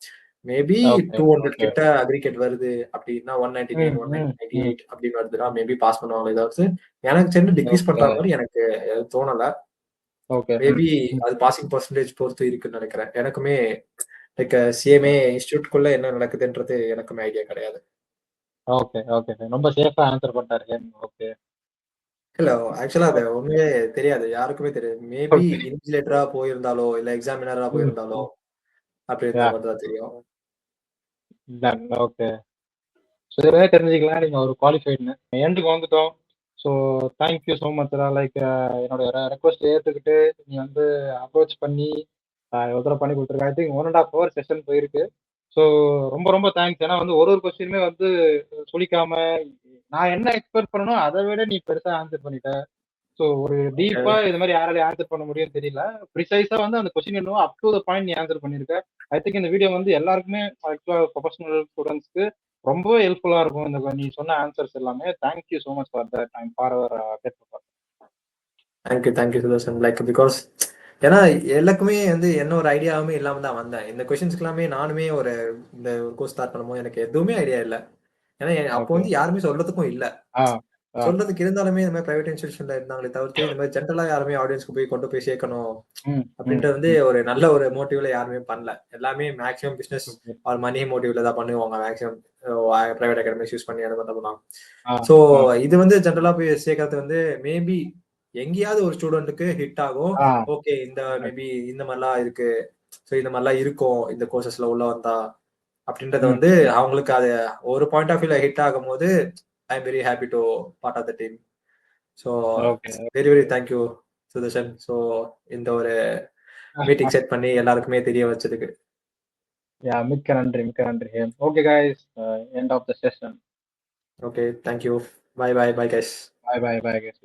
மேபி ஓகே 200 ஓகே கிட்ட அக்ரிகேட் வருது அப்படின்னா 199 ம் ம் ம் 198 அப்படின்னு வருதுன்னா மேபி பாஸ் பண்ணுவாங்க. ஏதாவது எனக்கு தெரிஞ்சு டிக்ரீஸ் ஓகே பண்ற மாதிரி எனக்கு தோணல. ஓகே மேபி ம் அது பாசிங் பர்சன்டேஜ் பொறுத்து இருக்குன்னு நினைக்கிறேன். எனக்குமே லைக் சிஎம்ஏ இன்ஸ்டியூட்குள்ள என்ன நடக்குதுன்றது எனக்குமே ஐடியா கிடையாது. ஓகே ஓகே ரொம்ப சேஃபா ஆன்சர் பண்ணிட்டாரு. ஓகே இல்ல ஆக்சுவலா அது உண்மையே தெரியாது, யாருக்குமே தெரியாது. மேபி ஓகே இன்விஜிலேட்டரா போயிருந்தாலோ இல்ல எக்ஸாமினரா ம் போயிருந்தாலோ அப்படி யா இருந்தா மட்டும் தான் தெரியும். Done okay. ஸோ இதுவே தெரிஞ்சுக்கலாம் நீங்க ஒரு குவாலிஃபைடுன்னு எண்டுக்கு வந்துட்டோம். So thank you so much. Like என்னோட ரெக்வஸ்ட் ஏற்றுக்கிட்டு நீ வந்து அப்ரோச் பண்ணி எவ்வளோ தூரம் பண்ணி கொடுத்துருக்க. ஐ திங்க் 1.5 hour செஷன் போயிருக்கு. ஸோ ரொம்ப ரொம்ப தேங்க்ஸ். ஏன்னா வந்து ஒரு கொஸ்டினுமே வந்து சுளிக்காம நான் என்ன எக்ஸ்பெக்ட் பண்ணணும் அதை விட நீ பெருசா ஆன்சர் பண்ணிட்ட. ஸோ ஒரு டீப்பா இது மாதிரி யாராலையும் ஆன்சர் பண்ண முடியும்னு தெரியல. ப்ரிசைஸா வந்து அந்த கொஸ்டின் என்னவோ அப் டு த பாயிண்ட் நீ ஆன்சர் பண்ணிருக்க. ஐ திங்க் இந்த வீடியோ வந்து எல்லாருக்குமே ப்ரொஃபஷனல் ஸ்டூடெண்ட்ஸ்க்கு ரொம்பவே ஹெல்ப்ஃபுல்லா இருக்கும். இந்த நீ சொன்ன ஆன்சர்ஸ் எல்லாமே. Thank you so much for that time for our thank you Sudarshan. Like because ஏன்னா எல்லாருக்குமே வந்து என்ன ஒரு ஐடியாவுமே இல்லாம தான் வந்தேன். இந்த கொஸ்டின்ஸ்க்கு எல்லாமே நானுமே இந்த ஒரு கோர்ஸ் ஸ்டார்ட் பண்ணும்போது எனக்கு எதுவுமே ஐடியா இல்லை. ஏன்னா அப்போ வந்து யாருமே சொல்றதுக்கும் இல்லை. சொல்றதுக்கு இருந்தாலுமே இந்த மாதிரி பிரைவேட் இன்ஸ்டிடியூஷன்ல இருந்தாங்களே தவிர்த்து இந்த மாதிரி ஜென்ரலா யாருமே ஆடியன்ஸ்க்கு போய் கொண்டு போய் சேர்க்கணும் அப்படின்றது வந்து ஒரு நல்ல ஒரு மோட்டிவ்ல யாருமே பண்ணல. எல்லாமே மேக்ஸிமம் பிசினஸ் ஆர் மணி மோட்டிவ்ல தான் பண்ணுவாங்க. மேக்ஸிமம் பிரைவேட் அகாடமிஸ் யூஸ் பண்ணி அதை பண்ணலாம். ஸோ இது வந்து ஜென்ரலா போய் சேர்க்கறது வந்து மேபி எங்கேயாவது ஒரு ஸ்டூடெண்ட்டுக்கு ஹிட் ஆகும். ஓகே இந்த மேபி இந்த மாதிரிலாம் இருக்கு, ஸோ இந்த மாதிரிலாம் இருக்கும் இந்த கோர்சஸ்ல உள்ள வந்தா அப்படின்றது வந்து அவங்களுக்கு அது ஒரு பாயிண்ட் ஆஃப் வியூல ஹிட் ஆகும் போது I'm very happy to part of the team. So very very thank you Sudarshan. So இந்த ஒரு மீட்டிங் செட் பண்ணி எல்லாருக்குமே தெரிய வச்சதுக்கு மிக்க நன்றி மிக்க நன்றி. Okay guys, end of the session. Okay, thank you. Bye bye guys. Bye guys.